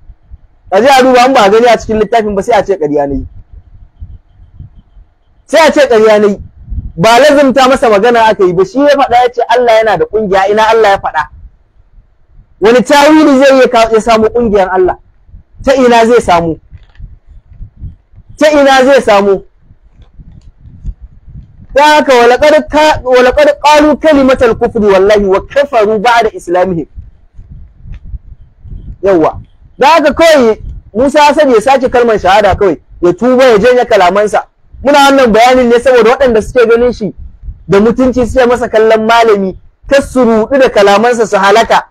kaje a duba an ba gani a cikin littafin ba sai a ce ƙarya nayi, sai a ce ƙarya nayi. Ba lazimta masa magana aka yi ba, shi ya faɗa ya ce Allah yana da ƙungiya. Ina Allah ya faɗa? Wani tawili zai iya ya samu ƙungiyar Allah? Ta ina zai samu? Ta ina zai samu? Ta haka walaƙar ƙalu kalimatal kufri wallahi wa kafaru ba'da islamihim. Yawwa. Da haka kawai Musa Hassan ya sace kalmar shahada kawai, ya tuba ya janye kalamansa. Muna wannan bayanin ne saboda waɗanda suke ganin shi da mutunci suke masa kallon malami, ta su ruɗu da kalamansa su halaka.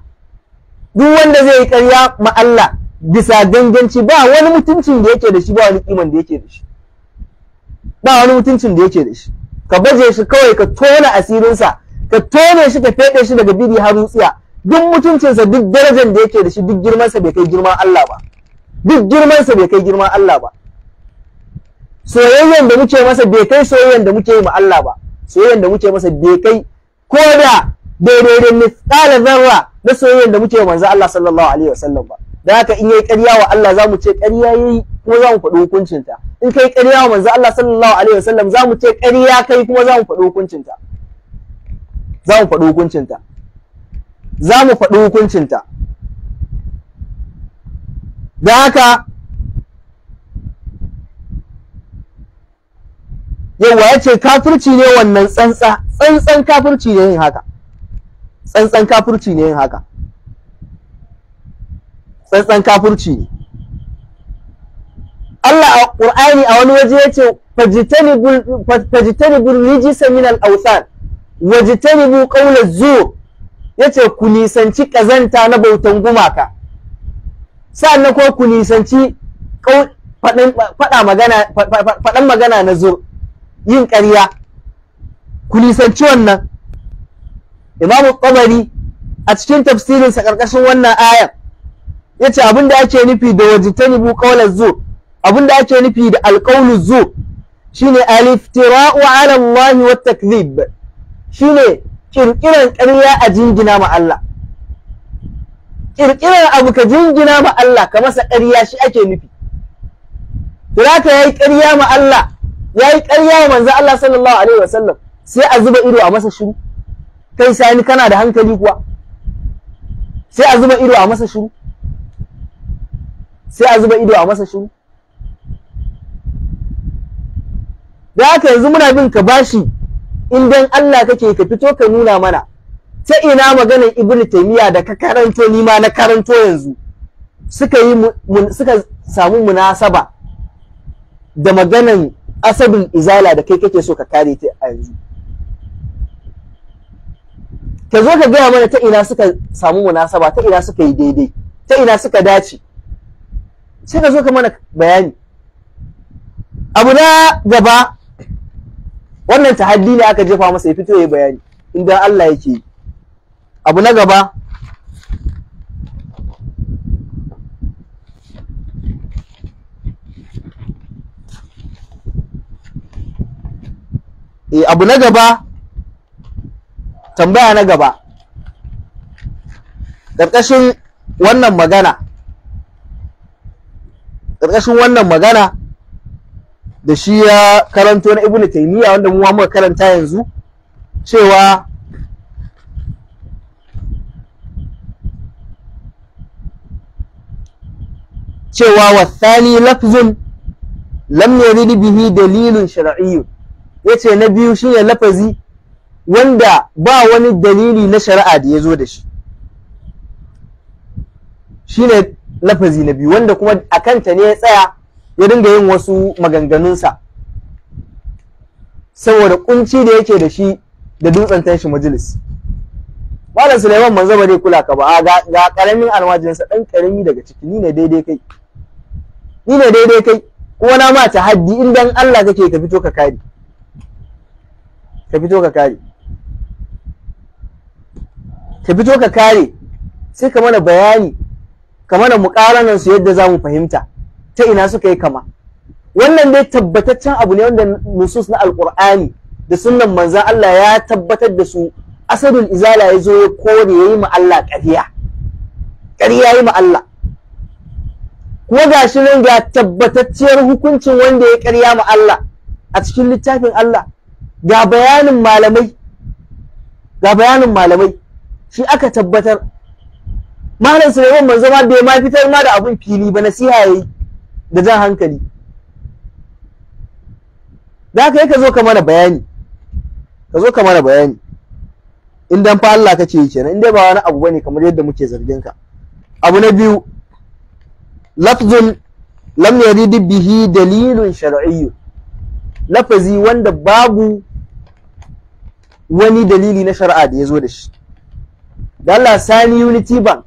Duk wanda zai yi ƙarya ma Allah bisa ganganci, ba wani mutuncin da yake da shi, ba wani kiman da yake da shi, ba wani mutuncin da yake da shi. Ka baje shi kawai, ka tona asirinsa, ka tone shi, ka feɗe shi daga biri har wutsiya. Duk mutuncinsa, duk darajar da yake da shi, duk girmansa bai kai girman Allah ba, duk girmansa bai kai girman Allah ba. Soyayyen da muke masa bai kai soyayyen da muke yi ma Allah ba, soyayyen da muke masa bai kai ko da daidai da mithqala zarra na soyayyen da muke yi manzo Allah sallallahu alaihi wasallam ba. Da haka in yayi ƙarya wa Allah zamu ce ƙarya yayi, kuma zamu faɗi hukuncin ta. In kai ƙarya wa manzo Allah sallallahu alaihi wasallam zamu ce ƙarya kai, kuma zamu faɗi hukuncin ta. Zamu faɗi hukuncin ta. Zamu faɗi hukuncin ta. Da haka yawa ya ce kafirci ne wannan, tsantsan kafirci ne yin haka, tsantsan kafirci ne yin haka, tsantsan kafirci ne. Allah a Qur'ani a wani waje ya ce fajtanibul rijisa min al-awthan wajtanibu qawla az-zur, yace ku nisanci kazanta na bautan gumaka, sannan ko ku nisanci faɗan magana na zur, yin ƙarya, ku nisanci wannan. Imamu Tabari a cikin tafsirinsa ƙarƙashin wannan ayan yace abin da ake nufi da wajtanibu qawla zur, abin da ake nufi da alqawlu zur shine al-iftira'u 'ala Allah wa takdhib, shine kirkiran ƙarya a jingina ma Allah. Kirkiran abu ka jingina ma Allah, ka masa ƙarya, shi ake nufi. Kiraka yayi ƙarya ma Allah, yayi ƙarya wa manzo Allah sallallahu alaihi wasallam, sai a zuba ido a masa shiru. Kai sani kana da hankali kuwa? Sai a zuba ido a masa shiru, sai a zuba ido a masa shiru. Da haka yanzu muna bin ka bashi, in dan Allah kake, ka fito ka nuna mana ta ina maganar Ibn Taymiyyah da ka karanto, ni ma na karanto yanzu, suka samu munasaba da maganar Asabul Izala da kai kake so ka kare ta a yanzu. Ka zo ka gaya mana ta ina suka samu munasaba, ta ina suka yi daidai, ta ina suka dace, sai ka zo ka mana bayani. Abu na gaba, wannan tahaddi ne aka jefa masa, ya fito ya yi bayani inda Allah yake yi. Abu na gaba, abu na gaba, tambaya na gaba ƙarƙashin wannan magana da shi ya karanto na Ibn Taymiyyah wanda mu muka karanta yanzu, cewa wathani lafzun lam yarid bihi dalilun shar'iyyun, yace na biyu shine lafazi wanda ba wani dalili na shari'a da ya zo da shi, shine lafazi na biyu wanda kuma a kanta ne ya tsaya ya dinga yin wasu maganganunsa saboda kunci da yake da shi da dutsen tashi majalis. Malam Suleiman Manzo ba dai kula ka ba, ga karamin almajirinsa dan karami daga ciki, ni ne daidai kai kuma na ma tahaddi, in dan Allah kake ka fito ka kare, sai ka mana bayani, ka mana muƙaranan su yadda za mu fahimta ta ina suka yi kama. Wannan dai tabbataccen abu ne wanda nusus na alƙur'ani da sunnan manzan Allah ya tabbatar da su. Asadul izala ya zo ya kore ya yi ma Allah ƙarya yi ma Allah, kuma ga shi nan ga tabbatacciyar hukuncin wanda ya ƙarya ma Allah a cikin littafin Allah, ga bayanin malamai shi aka tabbatar. Malam Suleiman Manzo ma bai ma fitar ma da abun fili ba, nasiha yayi da jan hankali. Da ka yi ka zo ka mana bayani, in dan fa Allah kace yi kenan, in dai ba wani abu bane kamar yadda muke zargin ka. Abu na biyu, lafzun lam yarid bihi dalilun shar'iyyun, lafazi wanda babu wani dalili na shari'a da ya zo da shi. Da Allah Sani Unity Bank,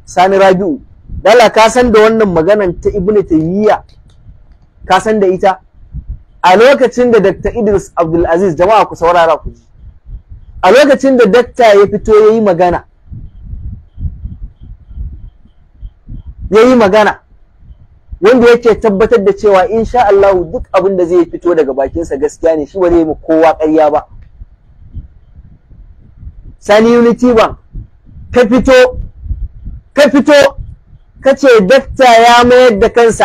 Sani Rabi'u, da Allah ka san da wannan maganan ta Ibn Taymiyyah, ka san da ita a lokacin da Dr. Idris Abdul Aziz, jama'a ku saurara ku ji, a lokacin da dakta ya fito yayi magana wanda yake tabbatar da cewa insha Allah duk abin da zai fito daga bakinsa gaskiya ne, shi ba zai mu kowa ƙarya ba. Sani Unity Bank, ka fito ka ce dakta ya mayar da kansa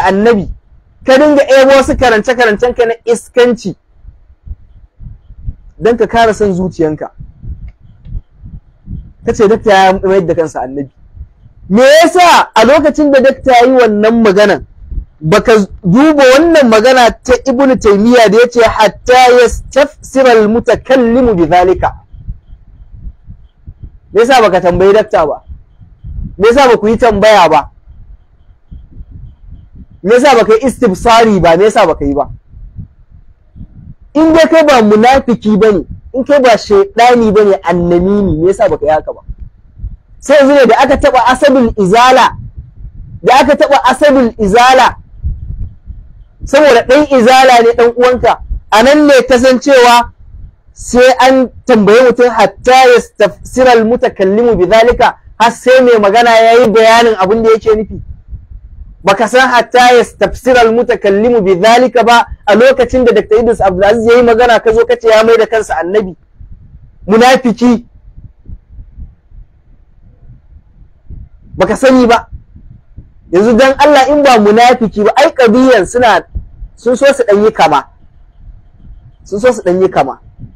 annabi, ka dinga ebo wasu karance-karancen ka na iskanci don ka kare son zuciyanka, ka ce dakta ya mayar da kansa annabi. Me yasa a lokacin da dakta ya yi wannan maganan baka duba wannan magana ta Ibn Taymiyyah da yace hatta yastafsira al-mutakallimu bidhalika? Me yasa baka tambayi dakta ba? Me yasa baku yi tambaya ba? Me yasa baka yi istifsari ba? Me yasa baka yi ba? In dai kai ba munafiki bane, in kai ba shaydani bane, annamimi, me yasa baka yi haka ba? Sai yanzu ne da aka taba asadul izala, saboda ɗan izala ne ɗan uwanka, a nan ne kasancewa sai an tambaye mutum hatta yastafsira al-mutakallimu bidhalika, har sai mai magana yayi bayanin abin da yake nufi. Baka san hatta yastafsira al-mutakallimu bidhalika ba a lokacin da Dr. Idris Abdul Aziz yayi magana, ka zo kace ya mai da kansa annabi, munafiki. Baka sani ba. Yanzu dan Allah, in ba munafiki ba, ai kabiyan sun so su dan yi kama,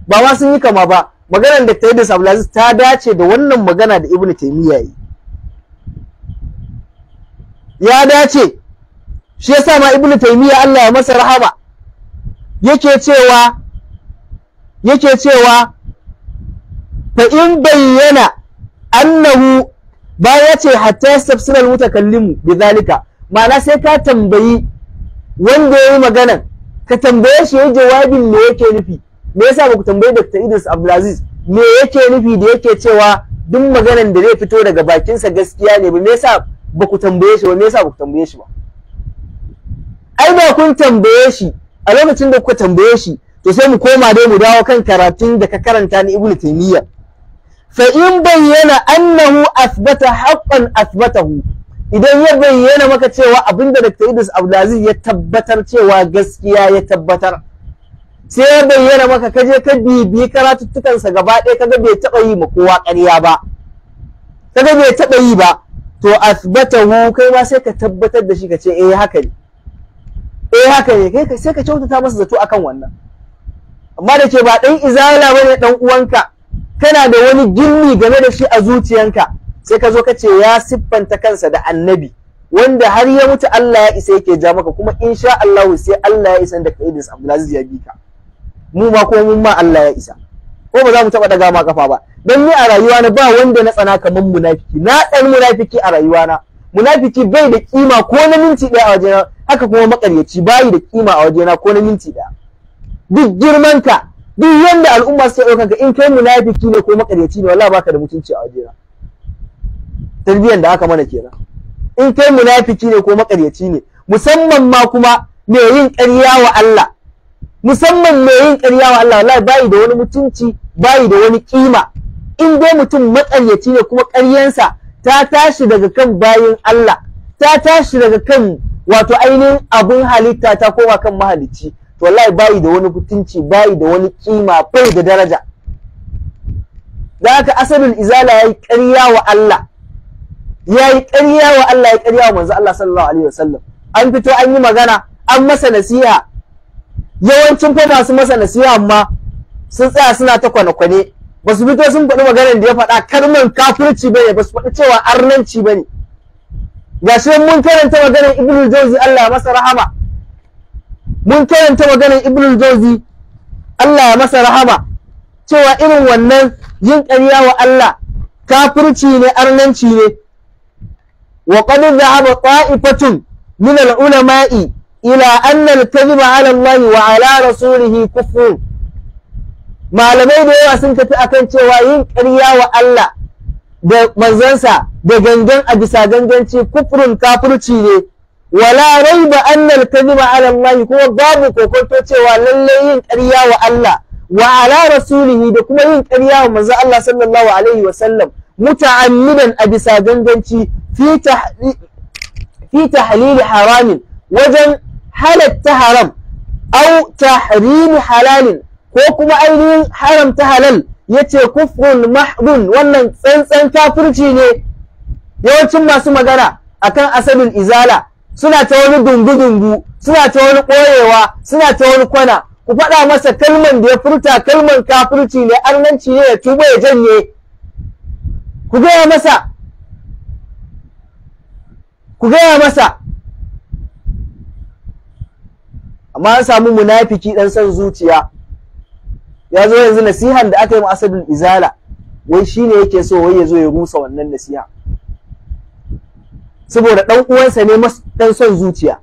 ba ma sun yi kama ba. Maganar da Dr. Abdul Aziz ta dace da wannan magana da Ibn Taymiyyah yi, ya dace. Shi yasa ma Ibn Taymiyyah Allah ya masa rahama yake cewa fa in bayyana annahu, bayan ya ce hatta yastafsira al-mutakallimu bidhalika, ma'ana sai ka tambayi wanda yayi maganan, ka tambaye shi yayi jawabin me yake nufi. Me yasa baku tambayi Dr. Idris Abdul Aziz me yake nufi da yake cewa duk maganan da zai fito daga bakinsa gaskiya ne ba? Me yasa baku tambaye shi ba? Me yasa baku tambaye shi ba? Ai ba kun tambaye shi a lokacin da kuka tambaye shi, to sai mu koma dai mu dawo kan karatun da ka karanta ni Ibn Taymiyyah. Fa in bayyana annahu athbata haqqan athbatahu, idan ya bayyana maka cewa abinda Dr. Idris Abdulaziz ya tabbatar cewa gaskiya ya tabbatar, sai ya bayyana maka kaje ka bibi karatuttukansa gaba ɗaya kaga bai taɓa yi ma kowa ƙarya ba, kaga bai taɓa yi ba, to asbatahu kai ma sai ka tabbatar da shi ka ce haka ne, haka ne, kai sai ka kyautata masa zato akan wannan. Amma da ke ba ɗan izala bane ɗan uwanka, kana da wani gilmi game da shi a zuciyanka, sai ka zo ka ce ya siffanta kansa da annabi wanda har ya mutu Allah ya isa yake ja maka, kuma insha Allah sai Allah ya isa da Idris Abdulaziz ya bi ka, mu ma ko mun ma Allah ya isa, ko ba za mu taba daga ma kafa ba. Dan ni a rayuwa na ba wanda na tsana kaman munafiki, na dan munafiki a rayuwa na. Munafiki bai da kima ko na minti daya a wajena, haka kuma makaryaci bai da kima a wajena ko na minti daya. Duk girman ka, duk yanda al'umma suke daukan ka, in kai munafiki ne ko makaryaci ne wallahi baka da mutunci a wajena. Tarbiyyar da aka mana kenan. In kai munafiki ne ko makaryaci ne, musamman ma kuma me yin ƙarya wa Allah, musamman me yin ƙarya wa Allah, wallahi bai da wani mutunci, bai da wani kima. In dai mutum makaryaci ne kuma ƙaryansa ta tashi daga kan bayin Allah, ta tashi daga kan wato ainihin abun halitta ta koma kan mahalicci, to wallahi bai da wani mutunci, bai da wani kima, bai da daraja. Da haka asalul izala yayi ƙarya wa Allah, yayi ƙarya wa Allah, ya ƙarya wa manzo Allah sallallahu alaihi wasallam. An fito an yi magana, an masa nasiha, yawancin fa masu masa nasiha amma sun tsaya suna ta kwane-kwane, ba su fito sun faɗi maganar da ya faɗa kalman kafirci bane, ba su faɗi cewa arnanci bane. Gashi mun karanta maganar Ibnul Jawzi Allah ya masa rahama, mun karanta maganar Ibnul Jawzi Allah ya masa rahama, cewa irin wannan yin ƙarya wa Allah kafirci ne, arnanci ne. وقد ذهب طائفة من العلماء إلى أن الكذب على الله وعلى رسوله كفر. malamai da yawa sun tafi akan cewa yin ƙarya wa Allah da manzansa da gangan a bisa ganganci kufrun kafirci ne. wala raiba anna al-kadhiba ala Allah, kuma babu kokonto cewa lalle yin ƙarya wa Allah wa ala rasulihi da kuma yin ƙarya wa manzo Allah sallallahu alaihi wa sallam muta'ammidan a bisa ganganci fi tahlili haramin, wajen halatta haram, au tahrimi halalin, ko kuma ainihin haramta halal, yace kufrun mahdun, wannan tsantsan kafirci ne. Yawancin masu magana akan asalin izala suna ta wani dungu-dungu, suna ta wani ɓoyewa, suna ta wani kwana. Ku faɗa masa kalman da ya furta kalman kafirci ne, arnanci ne, ya tuba ya janye. Ku gaya masa, ku gaya masa. Amma an samu munafiki dan san zuciya, ya zo yanzu nasihan da aka yi mu asadul izala, wai shine yake so wai ya zo ya rusa wannan nasiha, saboda dan uwansa ne dan son zuciya,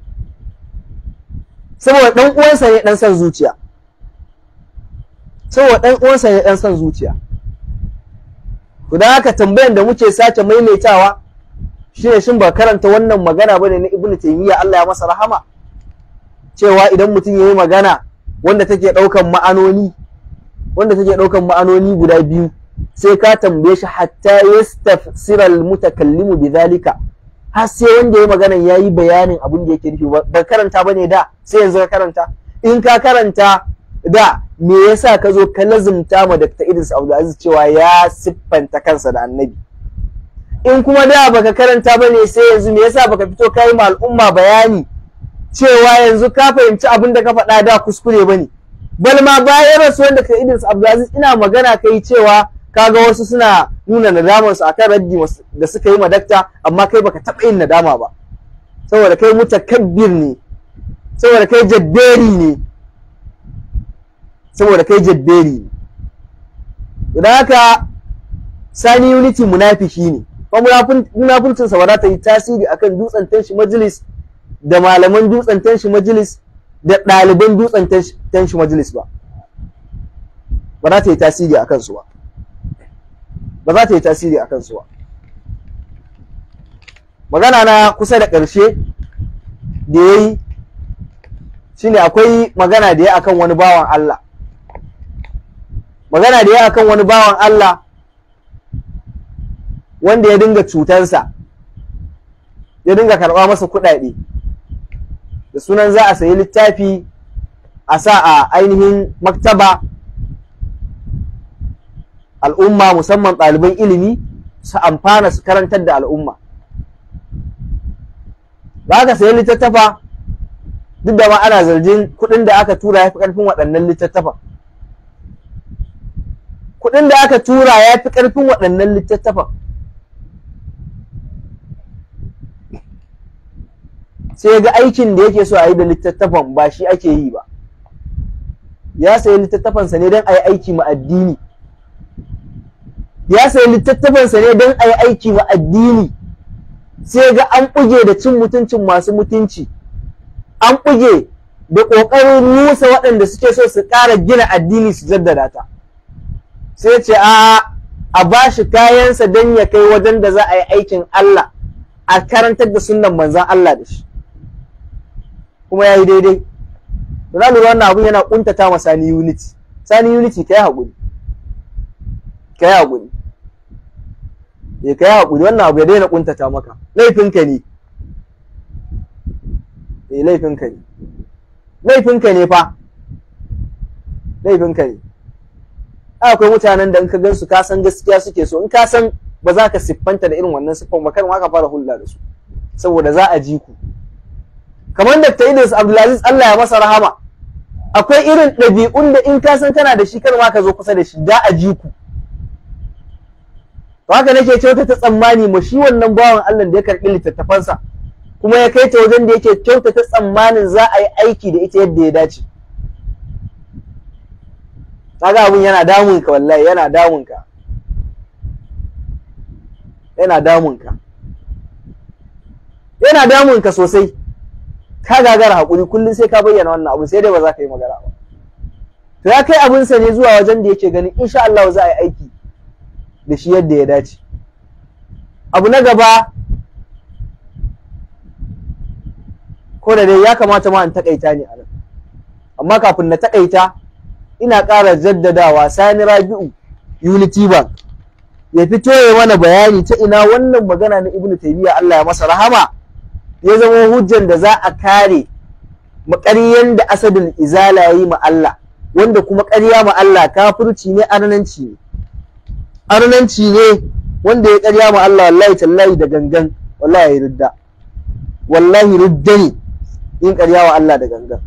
saboda dan uwansa ne dan son zuciya, saboda dan uwansa ne dan son zuciya. To dan haka tambayan da muke sace maimaitawa shine, shin ba karanta wannan magana bane na Ibn Taymiyyah Allah ya masa rahama, cewa idan mutum yayi magana wanda take daukan ma'anoni, guda biyu, sai ka tambaye shi hatta yastafsira al-mutakallimu bidhalika, har sai wanda yayi magana yayi bayanin abin da yake nufi. Ba karanta bane da, sai yanzu ka karanta. In ka karanta da, me yasa ka zo ka lazumta ma Dr. Idris Abdulaziz cewa ya siffanta kansa da annabi? In kuma da baka karanta bane, sai yanzu me yasa baka fito kai ma al'umma bayani cewa yanzu ka fahimci abin da ka faɗa da kuskure bane? Bal ma bayan rasuwan Dr. Idris Abdulaziz ina magana kai cewa kaga wasu suna nuna nadamar su akan raddi da suka yi ma dakta, amma kai baka taɓa yin nadama ba, saboda kai mutakabbir ne, saboda kai jabberi ne, saboda kai jabberi ne. Idan haka Sani Unity munafiki ne, kuma munafuncinsa ba za ta yi tasiri akan dutsen tanshi majalis da malaman dutsen tanshi majalis da ɗaliban dutsen tanshi majalis ba. Ba za ta yi tasiri a kansu ba. Ba za ta yi tasiri a kansu ba. Magana na kusa da ƙarshe da ya yi shi ne, akwai magana da ya akan wani bawan Allah. Magana da ya akan wani bawan Allah wanda ya dinga cutansa, ya dinga karɓa masa kuɗaɗe da sunan za a sayi littafi a sa a ainihin maktaba al'umma, musamman ɗaliban ilimi su amfana su karantar da al'umma. Ba ka sayi littattafa duk da ma ana zargin kuɗin da aka tura ya fi ƙarfin waɗannan littattafa. Kuɗin da aka tura ya fi ƙarfin waɗannan littattafa. Sai ga aikin da yake so a yi da littattafan ba shi ake yi ba. Ya sayi littattafansa ne don a yi aiki ma addini. Ya sayi littattafansa ne don a yi aiki ma addini. Sai ga an buge da cin mutuncin masu mutunci, an buge da ƙoƙarin rusa waɗanda suke so su ƙara gina addini su jaddada ta. Sai ce a ba shi kayansa don ya kai wajen da za a yi aikin Allah, a karantar da sunnan manzan Allah da shi. Kuma ya yi daidai. Na lura wannan abun yana ƙuntata ma Sani Unity. Sani Unity ka yi haƙuri. Ka yi haƙuri. Ka yi haƙuri, wannan abu ya daina ƙuntata maka. Laifinka ne. Laifinka ne. Laifinka ne fa. Laifinka ne. Akwai mutanen da in ka gan su ka san gaskiya suke so, in ka san ba za ka siffanta da irin wannan siffan ba, kar ma ka fara hulɗa da su. Saboda za a ji ku. Kamar Dr. Idris Abdulaziz, Allah ya masa rahama. Akwai irin ɗabi'un da in ka san kana da shi, kar ma ka zo kusa da shi, da a ji ku. Haka nake kyautata tsammani ma shi wannan bawan Allah da ya karɓi littattafansa kuma ya kai ta wajen da yake kyautata tsammanin za a yi aiki da ita yadda ya dace. Kaga abun yana damunka, wallahi yana damunka. Yana damunka. Yana damunka sosai. Ka gagara haƙuri, kullum sai ka bayyana wannan abu, sai dai ba za ka yi magana ba. To ya kai abinsa ne zuwa wajen da yake ganin insha Allah za a yi aiki da shi yadda ya dace. Abu na gaba, ko da dai ya kamata ma in taƙaita ne a nan, amma kafin na taƙaita ina ƙara jaddadawa Sani Rabi'u Unity Bank ya fito ya mana bayani ta ina wannan magana na Ibn Taymiyyah, Allah ya masa rahama, ya zama hujjan da za a kare maƙaryan da Asadul Izala yayi ma Allah, wanda kuma ƙarya ma Allah kafirci ne, arnanci ne. Arnanci ne wanda ya ƙarya ma Allah, wallahi tallahi da gangan, wallahi ya ridda. Wallahi ridda ne yin ƙarya wa Allah da gangan.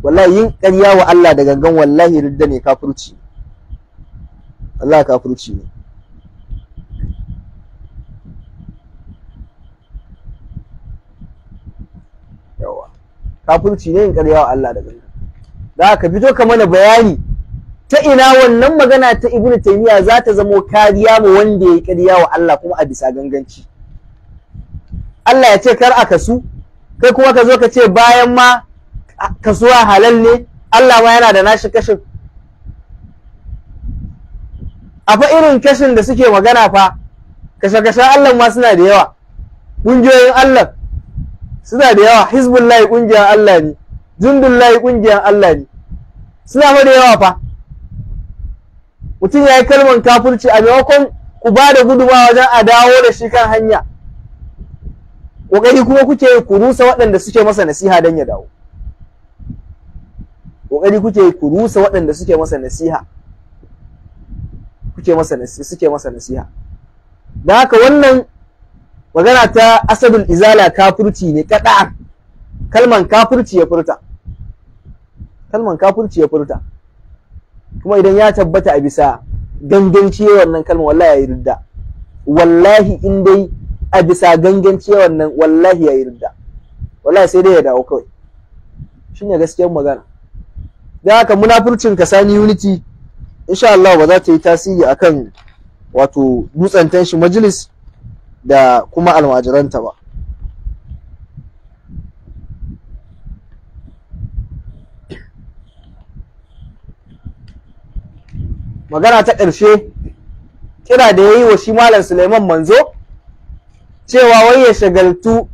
Wallahi yin ƙarya wa Allah da gangan, wallahi ridda ne, kafirci. Allah kafirci ne. Yawa. Kafirci ne yin ƙarya wa Allah da gangan. Da haka fito ka mana bayani ta ina wannan magana ta Ibn Taymiyyah za ta zamo kariya ma wanda ya yi ƙarya wa Allah kuma a bisa ganganci. Allah ya ce kar a kasu, kai kuma ka zo ka ce bayan ma kasuwa halal ne, Allah ma yana da nashi kashin. A fa irin kashin da suke magana fa, kashe-kashen Allah ma suna da yawa, ƙungiyoyin Allah suna da yawa, Hizbullahi ƙungiyar Allah ne, Jundullahi ƙungiyar Allah ne, suna ma da yawa fa. Mutum ya yi kalmar kafirci, a maimakon ku ba da gudunmawa wajen a dawo da shi kan hanya, ƙoƙari kuma kuke ku rusa waɗanda suke masa nasiha don ya dawo. Ƙoƙari kuke ku rusa waɗanda suke masa nasiha, suke masa nasiha. Da haka wannan magana ta Asadul Izala kafirci ne kaɗa, kalman kafirci ya furta. Kalman kafirci ya furta. Kuma idan ya tabbata a bisa ganganci wannan kalmar, wallahi yayi ridda. Wallahi in dai a bisa ganganci wannan, wallahi yayi ridda. Wallahi sai dai ya dawo kawai. Shine gaskiyar magana. Dan haka munafurcin ka Sani Unity insha Allah ba za ta yi tasiri akan wato dutsen tanshi majalis da kuma almajiranta ba. Magana ta ƙarshe, kira da ya yi wa shi Malam Suleiman Manzo cewa wai ya shagaltu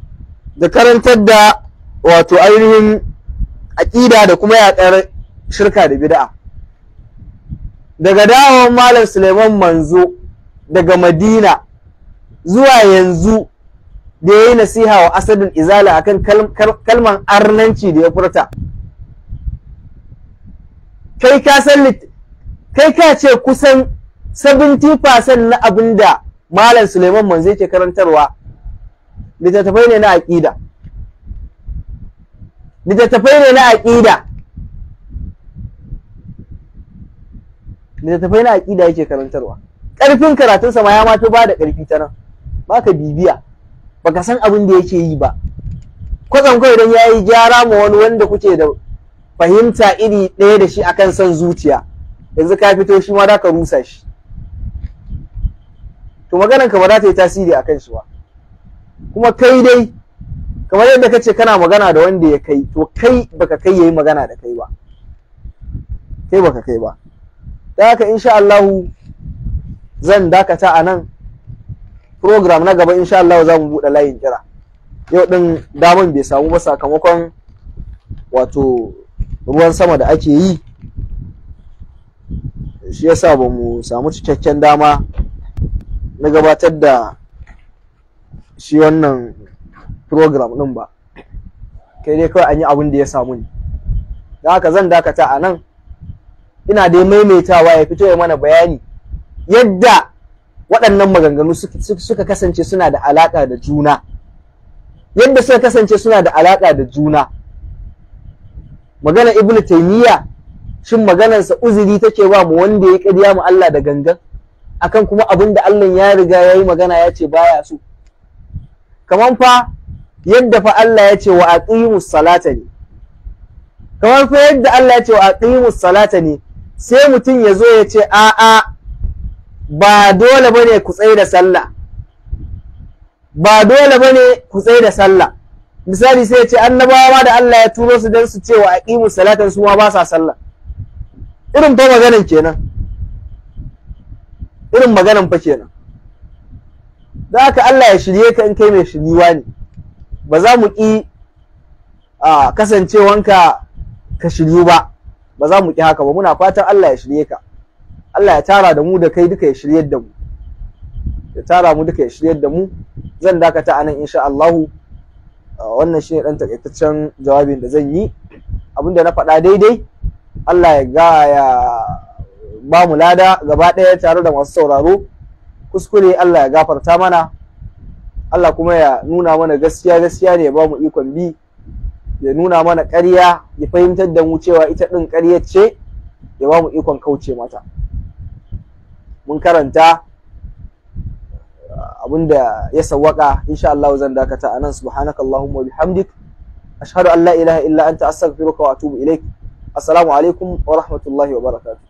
da karantar da wato ainihin aƙida da kuma yaƙar shirka da bid'a. Daga dawon Malam Suleiman Manzo daga Madina zuwa yanzu da ya yi nasiha wa Asadul Izala akan kalman arnanci da ya furta. Kai ka ce kusan 70% na abin da Malam Suleiman Manzo yake karantarwa littattafai ne na aƙida. Littattafai na aƙida yake karantarwa. Ƙarfin karatunsa ma ya mafi ba da ƙarfi ta nan. Ba ka bibiya, ba ka san abin da yake yi ba. Kwatsam kawai idan ya yi gyara ma wani wanda kuke da fahimta iri ɗaya da shi akan son zuciya, yanzu ka fito shi ma da ka rusa shi. To maganar ka ba za ta yi tasiri a kan shi ba. Kuma kai dai, kamar yadda ka ce kana magana da wanda ya kai, to kai baka kai yayi magana da kai ba. Kai baka kai ba. Da haka insha Allahu zan dakata a nan. Program na gaba insha Allah za mu buɗe layin kira. Yau ɗin daman bai samu ba sakamakon wato ruwan sama da ake yi, shi yasa ba mu samu cikakken dama na gabatar da shi wannan program ɗin ba. Kai dai kawai an yi abin da ya samu ne. Da haka zan dakata a nan. Ina dai maimaitawa ya fito ya mana bayani yadda waɗannan maganganu suka kasance suna da alaƙa da juna. Yadda suka kasance suna da alaƙa da juna. Magana Ibn Taymiyyah, shin maganarsa uzuri take ba mu wanda ya ƙarya mu Allah da gangan akan kuma abin da Allah ya riga ya yi magana ya ce baya so. Kaman fa yadda fa Allah ya ce wa aqimus salata ne. Kamar fa yadda Allah ya ce wa aqimus salata ne, sai mutum ya zo ya ce a'a ba dole bane ku tsaye da sallah. Ba dole bane ku tsaye da sallah. Misali sai ya ce annabawa da Allah ya turo su dan su ce wa aqimus salatan su ma ba sa sallah. Irin fa maganan kenan. Irin maganan fa kenan. Da haka Allah ya shirye ka in kai mai shiriwa ne. Ba za mu ƙi kasancewanka ka shiryu ba. Ba za mu ƙi haka ba. Muna fatan Allah ya shirye ka. Allah ya tara da mu da kai duka ya shiryar da mu. Ya tara mu duka ya shiryar da mu. Zan dakata a nan insha Allahu. Wannan shine dan takaitaccen jawabin da zan yi. Abinda na faɗa daidai, Allah ya ba mu lada gaba ɗaya tare da masu sauraro. Kuskure Allah ya gafarta mana. Allah kuma ya nuna mana gaskiya ne ya ba mu ikon bi. Ya nuna mana ƙarya, ya fahimtar da mu cewa ita ɗin ƙaryar ce, ya ba mu ikon kauce mata. Mun karanta abinda ya sawwaka, insha Allah zan dakata anan. Subhanakallahumma wa bihamdik, ashhadu an la ilaha illa anta, astaghfiruka wa atubu ilaik. Assalamu alaikum wa rahmatullahi wa barakatuh.